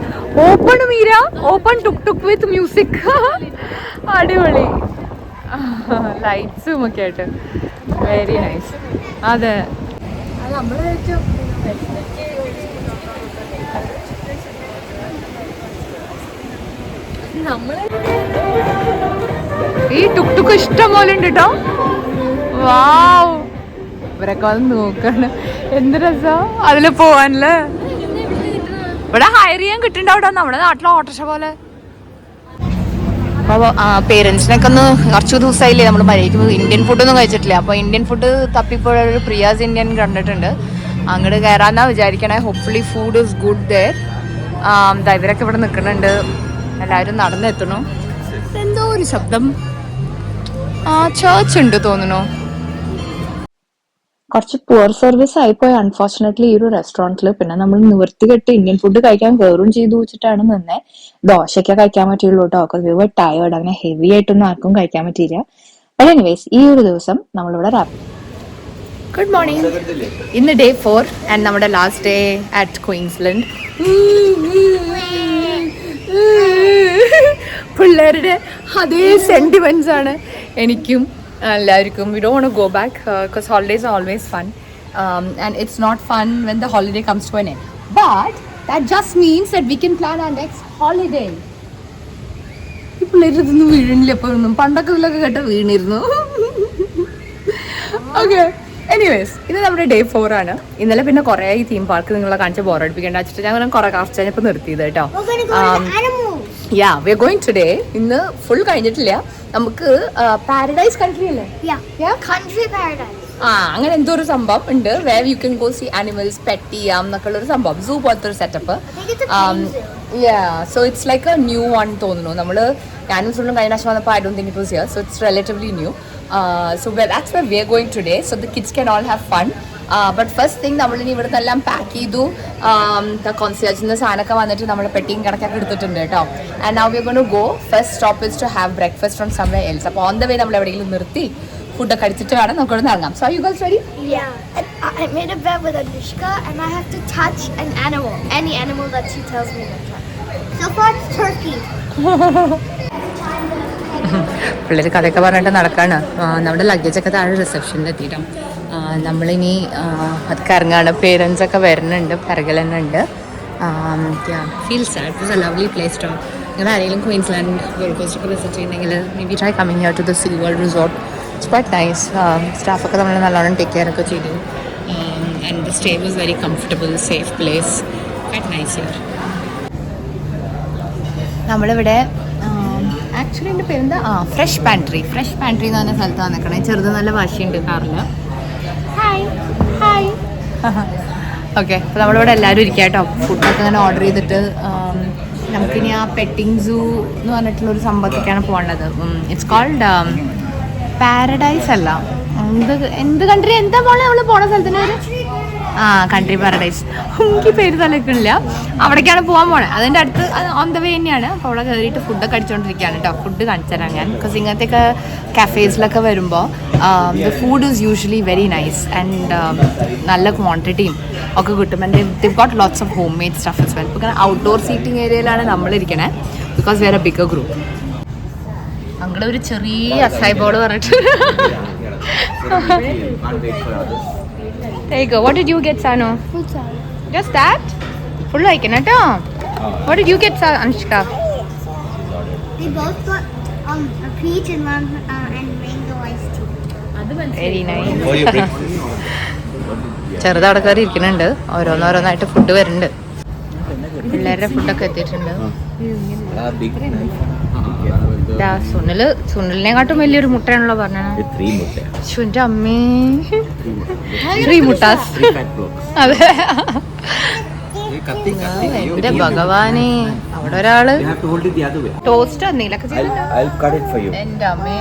Open Meera, open tuk took with music, അടിപൊളി ലൈറ്റ്സും ഒക്കെ ആയിട്ട് വെരി നൈസ്. അതെ, ഈ ടുക് ടുക്ക് ഇഷ്ടം പോലെ ഉണ്ട് കേട്ടോ. വാവ്, ഇവരൊക്കെ വന്ന് നോക്കാണ്, എന്ത് രസാ അതില് പോവാനല്ലേ. ഇവിടെ ഹയർ ചെയ്യാൻ കിട്ടുന്നുണ്ടോ നമ്മുടെ നാട്ടിലെ ഓട്ടോറിക്ഷ പോലെ. അപ്പോൾ പേരൻസിനൊക്കെ ഒന്ന് കുറച്ച് ദിവസമായില്ലേ നമ്മൾ മര്യാദയ്ക്ക് ഇന്ത്യൻ ഫുഡൊന്നും കഴിച്ചിട്ടില്ല. അപ്പോൾ ഇന്ത്യൻ ഫുഡ് തപ്പിപ്പോഴൊരു പ്രിയാസ് ഇന്ത്യൻ കണ്ടിട്ടുണ്ട്, അങ്ങോട്ട് കയറാന്നാ വിചാരിക്കണേ. Hopefully food is good there. ഇവരൊക്കെ ഇവിടെ നിൽക്കുന്നുണ്ട്, എല്ലാവരും നടന്നെത്തണു. എന്തോ ഒരു ശബ്ദം, ചേർച്ച് ഉണ്ട് തോന്നുന്നു. കുറച്ച് പുവർ സർവീസ് ആയിപ്പോയി അൺഫോർച്ചുനേറ്റ്ലി ഈ ഒരു റെസ്റ്റോറൻറ്റിൽ. പിന്നെ നമ്മൾ നിവർത്തി കെട്ട് ഇന്ത്യൻ ഫുഡ് കഴിക്കാൻ കയറും ചെയ്തു വെച്ചിട്ടാണ് നിന്നെ. ദോശയ്ക്ക് കഴിക്കാൻ പറ്റുള്ളൂ കേട്ടോ, ബിക്കോസ് വി വർ ടയേർഡ്. അങ്ങനെ ഹെവി ആയിട്ടൊന്നും ആർക്കും കഴിക്കാൻ പറ്റിയില്ല. ബട്ട് എനിവേസ് ഈ ഒരു ദിവസം നമ്മളിവിടെ റാപ്പ്. Good morning. ഇന്ന് ഡേ 4 ആൻഡ് നമ്മുടെ ലാസ്റ്റ് ഡേ അറ്റ് ക്വീൻസ്ലൻഡ്. പിള്ളേരുടെ അതേ സെന്റിമെന്റ്സ് ആണ് എനിക്കും എല്ലാവർക്കും. We don't want to go back because holidays are always fun, and it's not fun when the holiday comes to an end, but that just means that we can plan our next holiday. ഈ പിള്ളേരൊന്നും വീണില്ല എപ്പോഴൊന്നും, പണ്ടൊക്കെ ഇതിലൊക്കെ കേട്ട വീണിരുന്നു. Okay, anyways ഇത് നമ്മുടെ day 4 ആണ്. ഇന്നലെ പിന്നെ കുറേ ഈ തീം പാർക്ക് നിങ്ങളെ കാണിച്ച് ബോറടിപ്പിക്കേണ്ട വെച്ചിട്ട് ഞങ്ങൾ കുറേ കുറച്ച് കഴിഞ്ഞപ്പോൾ നിർത്തിയത് കേട്ടോ. Yeah, we are going today. ഇന്ന് ഫുൾ കഴിഞ്ഞിട്ടില്ല. നമുക്ക് പാരഡൈസ് കൺട്രി അല്ലേ? Country paradise. അങ്ങനെ എന്തോ ഒരു സംഭവം ഉണ്ട്, where you can go see animals, pet ചെയ്യാം എന്നൊക്കെ ഉള്ളൊരു സംഭവം, സൂ പോലത്തെ ഒരു setup. So it's like a new one തോന്നുന്നു. നമ്മൾ ഞാനും സുള്ളും കഴിഞ്ഞ പ്രാവശ്യം വന്നപ്പോൾ I don't think it was here, so it's relatively new. So that's where we are going today, so the kids can all have fun. But first thing നമ്മളിനി ഇവിടുന്ന് എല്ലാം പാക്ക് ചെയ്തു. കോൺസിയേഴ്സിൻ്റെ സാധനമൊക്കെ വന്നിട്ട് നമ്മൾ പെട്ടിയും കിടക്കൊക്കെ എടുത്തിട്ടുണ്ട് കേട്ടോ. And now we are going to go. First stop is to have breakfast from somewhere else. അപ്പോൾ ഓൺ ദ വേ നമ്മൾ എവിടെയെങ്കിലും നിർത്തി ഫുഡൊക്കെ അടിച്ചിട്ട് വേണം നമുക്ക് ഇവിടെ ഇറങ്ങാം. So you girls ready? Yeah. I made a bet with Anushka and I have to touch an animal. Any animal that she tells me to touch. So far it's turkey. പിള്ളേർ കഥയൊക്കെ പറഞ്ഞിട്ട് നടക്കാണ്. നമ്മുടെ ലഗേജൊക്കെ താഴെ റിസപ്ഷനിൽ എത്തിയിട്ടാണ്. നമ്മളിനി അതൊക്കെ ഇറങ്ങാണ്. പേരൻസൊക്കെ വരുന്നുണ്ട്, പിറകിൽ തന്നെ ഉണ്ട്. Feel sad. It was a lovely place ടോ. നിങ്ങൾ ആരെങ്കിലും ക്വീൻസ്ലാൻഡ് ഗോൾഡ് കോസ്റ്റ് ഒക്കെ വിസിറ്റ് ചെയ്യുന്നെങ്കിൽ maybe try coming here to the Sea World Resort. It's quite nice. സ്റ്റാഫൊക്കെ നമ്മൾ നല്ലോണം ടേക്ക് കെയർ ഒക്കെ ചെയ്തു. And the stay was very comfortable, safe place, quite nice here. നമ്മളിവിടെ ആക്ച്വലി എൻ്റെ പേരെന്താ, ഫ്രഷ് പാൻട്രി എന്ന് പറഞ്ഞ സ്ഥലത്താണ് നിൽക്കണേ. ചെറുത് നല്ല വാശിയുണ്ട് കാറിൽ. Hi hi. ഓക്കെ, അപ്പോൾ നമ്മളിവിടെ എല്ലാവരും ഇരിക്കാം കേട്ടോ. ഫുഡൊക്കെ അങ്ങനെ ഓർഡർ ചെയ്തിട്ട് നമുക്കിനി ആ പെറ്റിംഗ് സൂ എന്ന് പറഞ്ഞിട്ടുള്ളൊരു സംഭവത്തേക്കാണ് പോകേണ്ടത്. ഇറ്റ്സ് കോൾഡ് പാരഡൈസ് അല്ല, എന്ത് കൺട്രി, എന്താ പോലെ നമ്മൾ പോണ സ്ഥലത്തിന് പേര്? Country paradise. എനിക്ക് പേര് തലക്കില്ല. അവിടേക്കാണ് പോകാൻ പോണത്. അതിൻ്റെ അടുത്ത് ഓൺ ദ വേ തന്നെയാണ്. അപ്പോൾ അവിടെ കയറിയിട്ട് ഫുഡൊക്കെ അടിച്ചുകൊണ്ടിരിക്കുകയാണ് കേട്ടോ. ഫുഡ് കാണിച്ചു തരാം ഞാൻ. ബിക്കോസ് ഇങ്ങനത്തെയൊക്കെ കഫേസിലൊക്കെ വരുമ്പോൾ the food is usually very nice and നല്ല ക്വാണ്ടിറ്റിയും ഒക്കെ കിട്ടും. And they've got lots of homemade stuff as well. ഇപ്പോൾ കാരണം ഔട്ട്ഡോർ സീറ്റിംഗ് ഏരിയയിലാണ് നമ്മളിരിക്കണേ, because we are a bigger group. അങ്ങനെ ഒരു ചെറിയ അസായി ബോർഡ് പറഞ്ഞിട്ട്. There you go. What did you get, Sanu? Fruit salad. Just that? Full like it, What did you get, Anushka? We both got A peach and one and mango iced tea. Very nice. For your breakfast. ചെറുത് അവിടെ കയറി ഇരിക്കുന്നുണ്ട്. ഓരോന്നോരോന്നായിട്ട് food വരുന്നുണ്ട്. പിള്ളേരുടെ ഫുഡൊക്കെ എത്തിയിട്ടുണ്ട്. Big knife. സുനിലിനെക്കാട്ടും വലിയൊരു മുട്ടയാണല്ലോ പറഞ്ഞത്. 3 മുട്ട. ശുന്റെ അമ്മേ, 3 മുട്ടാസ്. അതെ, എന്റെ ഭഗവാനെ. അവിടെ ഒരാള് ടോസ്റ്റ് എന്തെങ്കിലൊക്കെ എന്റെ അമ്മേ.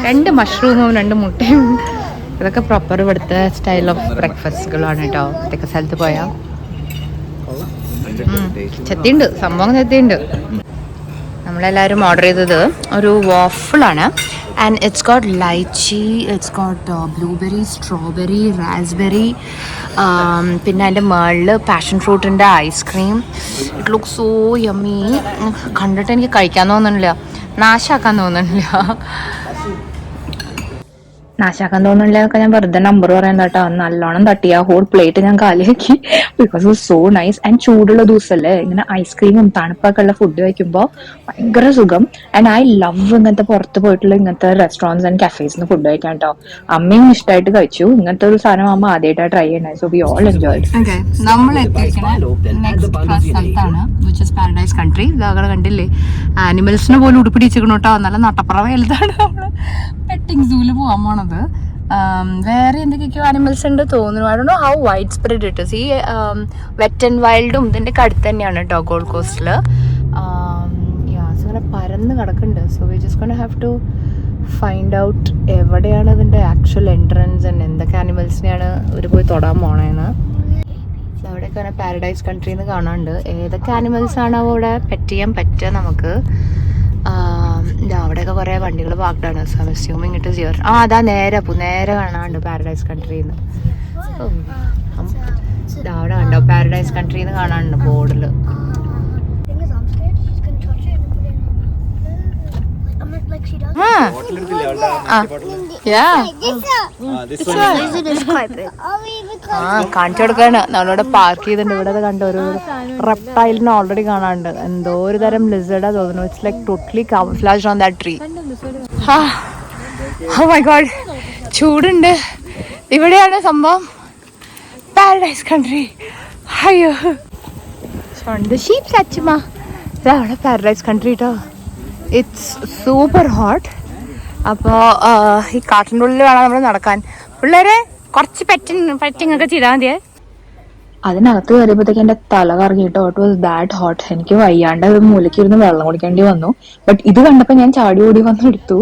2 മഷ്റൂമും 2 മുട്ടയും. ഇതൊക്കെ പ്രോപ്പർ ഇവിടുത്തെ സ്റ്റൈൽ ഓഫ് ബ്രേക്ക്ഫാസ്റ്റുകളാണ് കേട്ടോ. ഇതൊക്കെ സ്ഥലത്ത് പോയാ ചെത്തിയുണ്ട്, സംഭവം ചെത്തിയുണ്ട്. നമ്മളെല്ലാവരും ഓർഡർ ചെയ്തത് ഒരു വാഫിളാണ്. And it's got lychee, it's got blueberry, strawberry, raspberry, പിന്നെ അതിൻ്റെ മുകളിൽ പാഷൻ ഫ്രൂട്ടിൻ്റെ ice cream. It look so yummy. കണ്ടിട്ട് എനിക്ക് കഴിക്കാൻ തോന്നുന്നില്ല, നാശാക്കാൻ തോന്നുന്നില്ല. നാശാക്കാൻ തോന്നുന്നില്ലൊക്കെ ഞാൻ വെറുതെ നമ്പർ പറയാൻ കേട്ടോ. നല്ലോണം തട്ടി ആ ഹോൾ പ്ലേറ്റ് ഞാൻ കാലിയാക്കി. Because it so nice. And ചൂടുള്ള ദിവസമല്ലേ, ഇങ്ങനെ ഐസ്ക്രീമും തണുപ്പൊക്കെ ഉള്ള ഫുഡ് കഴിക്കുമ്പോൾ ഭയങ്കര സുഖം. ആൻഡ് ഐ ലവ് ഇങ്ങനത്തെ പുറത്ത് പോയിട്ടുള്ള ഇങ്ങനത്തെ റെസ്റ്റോറൻറ്റ്സ് ആൻഡ് കഫേസിന് ഫുഡ് കഴിക്കാൻ കേട്ടോ. അമ്മയും ഇഷ്ടമായിട്ട് കഴിച്ചു. ഇങ്ങനത്തെ ഒരു സാധനം അമ്മ ആദ്യമായിട്ടാണ് ട്രൈ ചെയ്യണേ. So we all enjoy. നമ്മൾ സ്ഥലത്താണ്, വിച്ച് ഇസ് പാരഡൈസ് കൺട്രി. ഇതാകെ കണ്ടില്ലേ, ആനിമൽസിനെ പോലും ഉടുപ്പിടിച്ചിരിക്കണു കേട്ടോ. നല്ല നട്ടപ്പുറ വലുതാണ്. നമ്മള് പെറ്റിംഗ് സൂല് പോകാൻ പോണത്. വേറെ എന്തൊക്കെയോ ആനിമൽസ് ഉണ്ട് തോന്നുന്നു. I don't know how wide spread it is. ഈ വെറ്റ് ആൻഡ് വൈൽഡും ഇതിൻ്റെ ഒക്കെ അടുത്ത് തന്നെയാണ് കേട്ടോ ഗോൾഡ് കോസ്റ്റിൽ. അങ്ങനെ പരന്ന് കിടക്കുന്നുണ്ട്. So we just gonna have to find out എവിടെയാണ് ഇതിൻ്റെ ആക്ച്വൽ എൻട്രൻസ് ആൻഡ് എന്തൊക്കെ ആനിമൽസിനെയാണ് ഇവർ പോയി തൊടാൻ പോണേന്ന്. അവിടെയൊക്കെ അങ്ങനെ പാരഡൈസ് കൺട്രിന്ന് കാണാനുണ്ട്. ഏതൊക്കെ ആനിമൽസ് ആണ് അവിടെ പെറ്റ് ചെയ്യാൻ പറ്റുക നമുക്ക്. അവിടെയൊക്കെ കുറേ വണ്ടികൾ പാർക്ക്ഡാണ്. So I assuming it is here. അതാ നേരെ കാണാനുണ്ട് പാരഡൈസ് കൺട്രിന്ന്. അവിടെ കണ്ടോ പാരഡൈസ് കൺട്രിന്ന് കാണാനുണ്ട് ബോർഡിൽ. കാണിച്ചു കൊടുക്കാണ്. നമ്മളിവിടെ പാർക്ക് ചെയ്തിട്ടുണ്ട്. ഇവിടെ കണ്ടോ ഒരു റെപ്റ്റൈലിനെ ഓൾറെഡി കാണാനുണ്ട്. എന്തോ ഒരു തരം ലിസർഡാ തോന്നുന്നു. It's like totally camouflaged on that tree. Oh my god, ചൂടുണ്ട്. ഇവിടെയാണ് സംഭവം പാരഡൈസ് കൺട്രി. അയ്യോ, ഷീപ്സ് അച്ചുമ്മ. ഇതാണ് പാരഡൈസ് കൺട്രി കേട്ടോ. It's super hot. അപ്പോൾ ഈ കാട്ടിൻ്റെ ഉള്ളിൽ വേണം നമ്മൾ നടക്കാൻ. പിള്ളേരെ കുറച്ച് പെറ്റിങ് ഒക്കെ ചെയ്താൽ മതിയേ. അതിനകത്ത് കയറിയപ്പോഴത്തേക്ക് എൻ്റെ തല കറങ്ങിട്ടോ. It was that hot. എനിക്ക് വയ്യാണ്ട് മൂലയ്ക്ക് ഇരുന്ന് വെള്ളം കുടിക്കേണ്ടി വന്നു. ബട്ട് ഇത് കണ്ടപ്പോൾ ഞാൻ ചാടി ഓടി വന്ന് എടുത്തു.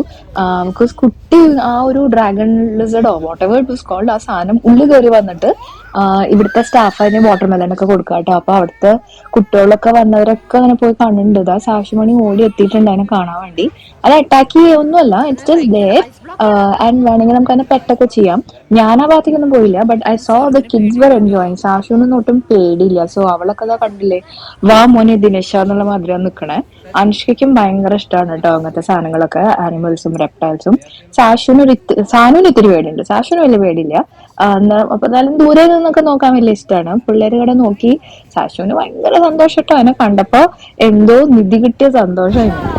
ബിക്കോസ് കുട്ടി ആ ഒരു ഡ്രാഗൺ ലിസർഡോ whatever it was cold, ആ സാധനം ഉള്ളിൽ കയറി വന്നിട്ട് ഇവിടുത്തെ സ്റ്റാഫ് അതിന് വാട്ടർ മെലനൊക്കെ കൊടുക്കുക കേട്ടോ. അപ്പൊ അവിടുത്തെ കുട്ടികളൊക്കെ വന്നവരൊക്കെ അങ്ങനെ പോയി കണ്ടിട്ടുണ്ട്. ആ സാക്ഷിമണി ഓടി എത്തിയിട്ടുണ്ട് അതിനെ കാണാൻ വേണ്ടി. അത് അറ്റാക്ക് ചെയ്യൊന്നുമല്ല, ഇറ്റ്സ് ജസ്റ്റ് ദേർ. ആൻഡ് വേണമെങ്കിൽ നമുക്ക് അതിനെ പെട്ടൊക്കെ ചെയ്യാം. ഞാൻ ആ ഭാഗത്തേക്കൊന്നും പോയില്ല. But I saw the kids were enjoying. സാഷുവിനൊന്നും ഒട്ടും പേടിയില്ല. സോ അവളൊക്കെ അതാ കണ്ടില്ലേ, വാ മോനെ ദിനേശ എന്നുള്ള മാതിരിയാണ് നിൽക്കണേ. അനുഷ്കയ്ക്കും ഭയങ്കര ഇഷ്ടമാണ് കേട്ടോ അങ്ങനത്തെ സാധനങ്ങളൊക്കെ, ആനിമൽസും റെപ്റ്റൈൽസും. സാനുവിന് ഇത്തിരി പേടിയുണ്ട്. സാഷുവിന് വലിയ പേടിയില്ല. അപ്പൊ എന്നാലും ദൂരെ നിന്നൊക്കെ നോക്കാൻ വലിയ ഇഷ്ടമാണ്. പിള്ളേര് കടെ നോക്കി. സാഷുവിന് ഭയങ്കര സന്തോഷം കേട്ടോ. അതിനെ കണ്ടപ്പോ എന്തോ നിധി കിട്ടിയ സന്തോഷമായിരുന്നു.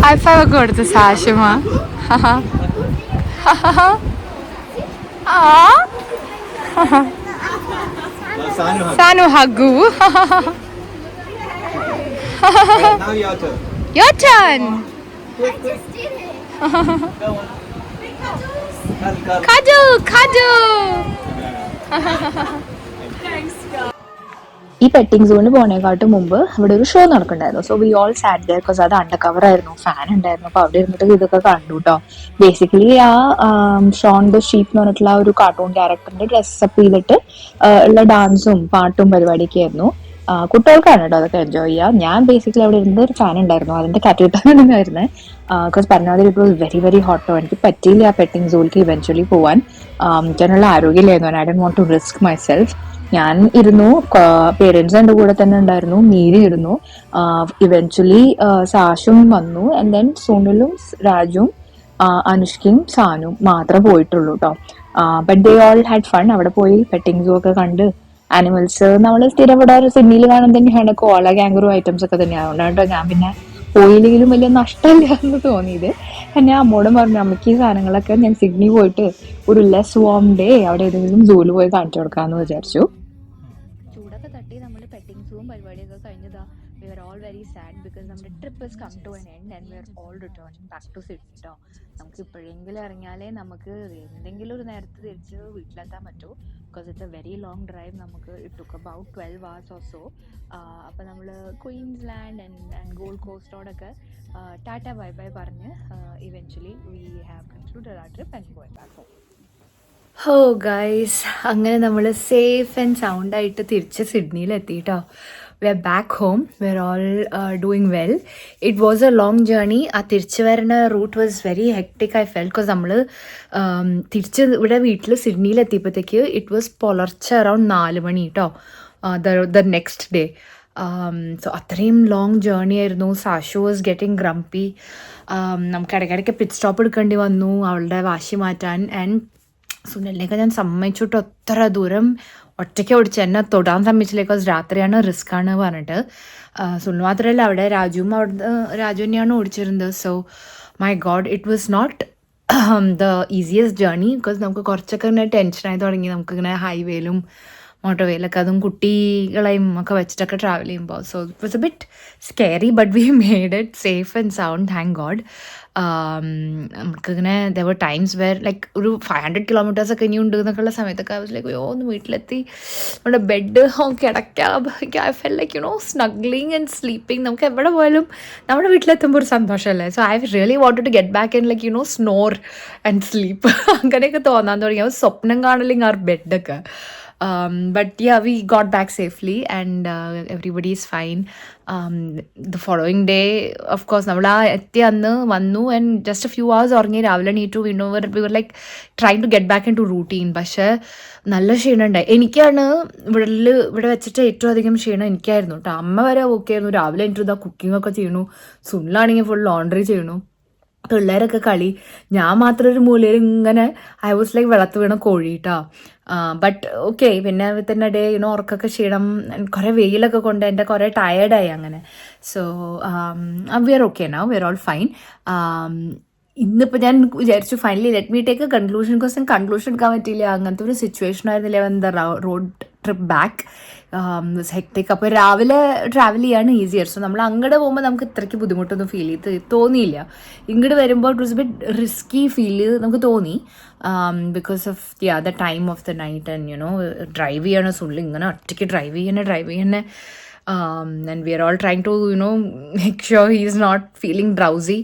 ഹൈഫൈവ് ഒക്കെ കൊടുത്തു സാഷുമ. Sanu hug. Your turn. Kadu, Kadu. ഈ പെറ്റിംഗ് സോണിൽ പോണേക്കാട്ടും മുമ്പ് ഇവിടെ ഒരു ഷോ നടക്കണ്ടായിരുന്നു. So we all sat there because അത് അണ്ടർ കവർ ആയിരുന്നു, ഫാൻ ഉണ്ടായിരുന്നു. അപ്പൊ അവിടെ ഇരുന്നിട്ട് ഇതൊക്കെ കണ്ടു കേട്ടോ. ബേസിക്കലി ആ ഷോൺ ദ ഷീപ്പ് എന്ന് പറഞ്ഞിട്ടുള്ള ആ ഒരു കാർട്ടൂൺ ക്യാരക്ടറിന്റെ ഡ്രസ്സപ്പ് ചെയ്തിട്ട് ഉള്ള ഡാൻസും പാട്ടും പരിപാടിയൊക്കെ ആയിരുന്നു. കുട്ടികൾക്കാണ് കേട്ടോ അതൊക്കെ എൻജോയ് ചെയ്യുക. ഞാൻ ബേസിക്കലി അവിടെ ഇരുന്ന് ഒരു ഫാൻ ഉണ്ടായിരുന്നു, അതിന്റെ കാറ്റുകിട്ടാനായിരുന്നു. ബിക്കോസ് പറഞ്ഞാൽ ഇറ്റ് വാസ് വെരി വെരി ഹോട്ടോ. എനിക്ക് പറ്റിയില്ല ആ പെറ്റിംഗ് സോണിലേക്ക് ഇവൻച്വലി പോവാൻ. എനിക്കതിനുള്ള ആരോഗ്യമില്ലായിരുന്നു. I don't want to risk myself. ഞാൻ ഇരുന്നു, പേരൻസ് എൻ്റെ കൂടെ തന്നെ ഉണ്ടായിരുന്നു, മീരി ഇരുന്നു. ഇവൻച്വലി സാഷും വന്നു. ആൻഡ് ദെൻ സുനിലും രാജുവും അനുഷ്കയും സാനും മാത്രമേ പോയിട്ടുള്ളൂ കേട്ടോ. But they all had fun. അവിടെ പോയി പെറ്റിംഗ് സൂ ഒക്കെ കണ്ട് ആനിമൽസ് നമ്മൾ സ്ഥിരപ്പെടാറ് സിഡ്നിയിൽ കാണുന്നത് തന്നെയാണ് കോല കാങ്കറു ഐറ്റംസ് ഒക്കെ തന്നെയാണ്. അതുകൊണ്ടാണ് ഞാൻ പിന്നെ പോയില്ലെങ്കിലും വലിയ നഷ്ടമില്ല എന്ന് തോന്നിയത്. ഞാൻ അമ്മോടും പറഞ്ഞു അമ്മയ്ക്ക് ഈ സാധനങ്ങളൊക്കെ ഞാൻ സിഡ്നി പോയിട്ട് ഒരു ലെസ് വാം ഡേ അവിടെ ഏതെങ്കിലും സൂല് പോയി കാണിച്ചു കൊടുക്കാമെന്ന് വിചാരിച്ചു. ചൂടൊക്കെ തട്ടി നമ്മൾ പെറ്റിംഗ് സൂവും പരിപാടിയൊക്കെ കഴിഞ്ഞതാ. We are all very sad because നമ്മുടെ trip is come to an end and we are all returning back to Sydney കേട്ടോ. നമുക്ക് ഇപ്പോഴെങ്കിലും ഇറങ്ങിയാലേ നമുക്ക് എന്തെങ്കിലും ഒരു നേരത്തെ തിരിച്ച് വീട്ടിലെത്താൻ പറ്റൂ. Because it's a very long drive. നമുക്ക് it took about 12 hours or so. അപ്പോൾ നമ്മൾ ക്വീൻസ്ലാൻഡ് ആൻഡ് ഗോൾഡ് കോസ്റ്റോടൊക്കെ ടാറ്റ ബൈ ബൈ പറഞ്ഞ് eventually we have concluded our trip and going back home. Oh guys, അങ്ങനെ നമ്മൾ സേഫ് ആൻഡ് സൗണ്ടായിട്ട് തിരിച്ച് സിഡ്നിയിലെത്തി കേട്ടോ. We are back home. We are all doing well. It was a long journey. ആ തിരിച്ച് വരുന്ന route was very hectic I fell. Because നമ്മൾ തിരിച്ച് ഇവിടെ വീട്ടിൽ സിഡ്നിയിലെത്തിയപ്പോഴത്തേക്ക് ഇറ്റ് വാസ് പുലർച്ചെ അറൗണ്ട് 4 മണി കേട്ടോ, ദ നെക്സ്റ്റ് ഡേ. സോ അത്രയും ലോങ് ജേർണി ആയിരുന്നു. സാഷു വാസ് ഗെറ്റിംഗ് ഗ്രംപി. നമുക്ക് ഇടയ്ക്കിടയ്ക്ക് പിറ്റ് സ്റ്റോപ്പ് എടുക്കേണ്ടി വന്നു അവളുടെ വാശി മാറ്റാൻ. ആൻഡ് സുനിലിനെയൊക്കെ ഞാൻ സമ്മതിച്ചിട്ട് ഒത്ര ദൂരം ഒറ്റയ്ക്ക് ഓടിച്ച് എന്നെ തൊടാൻ സമ്മതിച്ചില്ല. ബിക്കോസ് രാത്രിയാണ് റിസ്ക് ആണ് പറഞ്ഞിട്ട്. സുനിൽ മാത്രമല്ല അവിടെ രാജു തന്നെയാണ് ഓടിച്ചിരുന്നത്. So my god, it was not the easiest journey. Because നമുക്ക് കുറച്ചൊക്കെ ഇങ്ങനെ ടെൻഷനായി തുടങ്ങി. നമുക്കിങ്ങനെ ഹൈവേയിലും മോട്ടോവേയിലൊക്കെ അതും കുട്ടികളെയും ഒക്കെ വെച്ചിട്ടൊക്കെ ട്രാവൽ ചെയ്യുമ്പോൾ. So it was a bit scary but we made it safe and sound, thank god. നമുക്കിങ്ങനെ there were times where like ഒരു 500 kilometers ഒക്കെ ഇനി ഉണ്ട് എന്നൊക്കെയുള്ള സമയത്തൊക്കെ ഐ വാസ് ലൈക്ക് അയ്യോ ഒന്ന് വീട്ടിലെത്തി നമ്മുടെ ബെഡ് കിടക്കാം. I felt like you know snuggling and sleeping. നമുക്ക് എവിടെ പോയാലും നമ്മുടെ വീട്ടിലെത്തുമ്പോൾ ഒരു സന്തോഷമല്ലേ. So I really wanted to get back and like you know snore and sleep അങ്ങനെയൊക്കെ തോന്നാൻ തുടങ്ങി. അത് സ്വപ്നം കാണലിങ് ആ ബെഡൊക്കെ. But yeah, we got back safely and everybody is fine. The following day, of course, നമ്മൾ ആ എത്തി അന്ന് വന്നു and just a few hours ഉറങ്ങി രാവിലെ എണീറ്റു. we were like trying to get back into routine. പക്ഷേ നല്ല ക്ഷീണമുണ്ടായി. എനിക്കാണ് ഇവിടെ വെച്ചിട്ട് ഏറ്റവും അധികം ക്ഷീണം എനിക്കായിരുന്നു കേട്ടോ. അമ്മ വരെ ഓക്കെ ആയിരുന്നു. രാവിലെ എനിക്ക് ഇതാ കുക്കിംഗ് ഒക്കെ ചെയ്യണു. സുനിലാണെങ്കിൽ ഫുൾ ലോണ്ടറി ചെയ്യണു. പിള്ളേരൊക്കെ കളി. ഞാൻ മാത്രം ഒരു മൂലയിൽ ഇങ്ങനെ ഐ വാസ് ലൈക്ക് വെള്ളത്ത് വീണ കോഴി കേട്ടോ. ബട്ട് ഓക്കെ, പിന്നെ വിത്തിൻ എ ഡേ യുനോ ഉറക്കൊക്കെ ക്ഷീണം, കുറേ വെയിലൊക്കെ കൊണ്ട് എൻ്റെ കുറേ ടയേർഡായി അങ്ങനെ. So we are okay now, we are all fine. ഇന്നിപ്പോൾ ഞാൻ വിചാരിച്ചു finally let me take a conclusion. Because conclusion എടുക്കാൻ പറ്റിയില്ല. അങ്ങനത്തെ ഒരു സിറ്റുവേഷൻ ആയിരുന്നില്ല എന്താ റോഡ് ട്രിപ്പ് ബാക്ക് ഹെക്ടിക്. അപ്പോൾ രാവിലെ ട്രാവൽ ചെയ്യാണ് ഈസിയർ. സോ നമ്മൾ അങ്ങോട്ട് പോകുമ്പോൾ നമുക്ക് ഇത്രയ്ക്ക് ബുദ്ധിമുട്ടൊന്നും ഫീൽ തോന്നിയില്ല. ഇങ്ങോട്ട് വരുമ്പോൾ it was a bit risky feel നമുക്ക് തോന്നി. Because of the time of the night and you know drive ചെയ്യണ സുള്ളി ഇങ്ങനെ ഒറ്റയ്ക്ക് ഡ്രൈവ് ചെയ്യണേ. And we are all trying to you know make sure he is not feeling drowsy.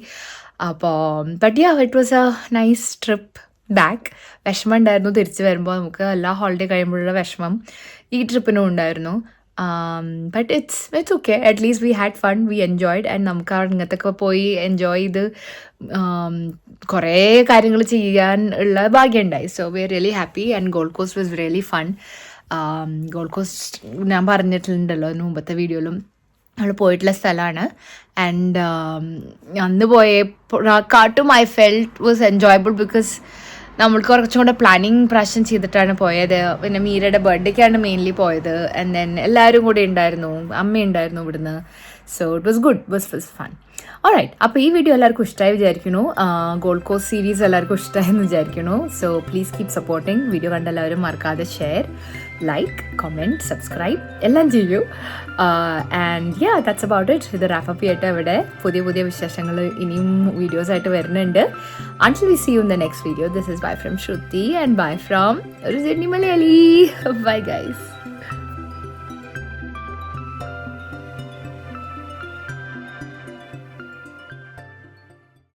അപ്പോൾ but it was a nice trip back. വിഷമം ഉണ്ടായിരുന്നു തിരിച്ച് വരുമ്പോൾ. നമുക്ക് എല്ലാ ഹോളിഡേ കഴിയുമ്പോഴുള്ള വിഷമം ഈ ട്രിപ്പിനും ഉണ്ടായിരുന്നു. But it's okay. At least we had fun, V enjoyed. And നമുക്ക് അങ്ങനത്തൊക്കെ പോയി എൻജോയ് ചെയ്ത് കുറേ കാര്യങ്ങൾ ചെയ്യാൻ ഉള്ള ഭാഗ്യം ഉണ്ടായി. So we are really happy. And gold coast was really fun. Gold coast ഞാൻ പറഞ്ഞിട്ടുണ്ടല്ലോ മുമ്പത്തെ വീഡിയോയിലും നമ്മൾ പോയിട്ടുള്ള സ്ഥലമാണ്. ആൻഡ് അന്ന് പോയപ്പോഴാട്ടും I felt was enjoyable. Because നമ്മൾക്ക് കുറച്ചും കൂടെ പ്ലാനിങ് പ്രാവശ്യം ചെയ്തിട്ടാണ് പോയത്. പിന്നെ മീരയുടെ ബർത്ത്ഡേക്കാണ് മെയിൻലി പോയത്. ആൻഡ് ദെൻ എല്ലാവരും കൂടെ ഉണ്ടായിരുന്നു, അമ്മയുണ്ടായിരുന്നു ഇവിടുന്ന്. So it was good, was fun. Alright, അപ്പോൾ ഈ വീഡിയോ എല്ലാവർക്കും ഇഷ്ടമായി വിചാരിക്കുന്നു. ഗോൾഡ് കോസ്റ്റ് സീരീസ് എല്ലാവർക്കും ഇഷ്ടമായെന്ന് വിചാരിക്കുന്നു. So please keep supporting. Video കണ്ട എല്ലാവരും മറക്കാതെ ഷെയർ, ലൈക്ക്, കമൻറ്റ്, സബ്സ്ക്രൈബ് എല്ലാം ചെയ്യൂ. And that's about it. ഇത് റാപ്പപ്പ് ചെയ്യട്ടെ. ഇവിടെ പുതിയ വിശേഷങ്ങൾ ഇനിയും വീഡിയോസായിട്ട് വരുന്നുണ്ട്. Until we see you in the next video, this is bye from Shruti and bye from Sydney Malayali. Bye guys.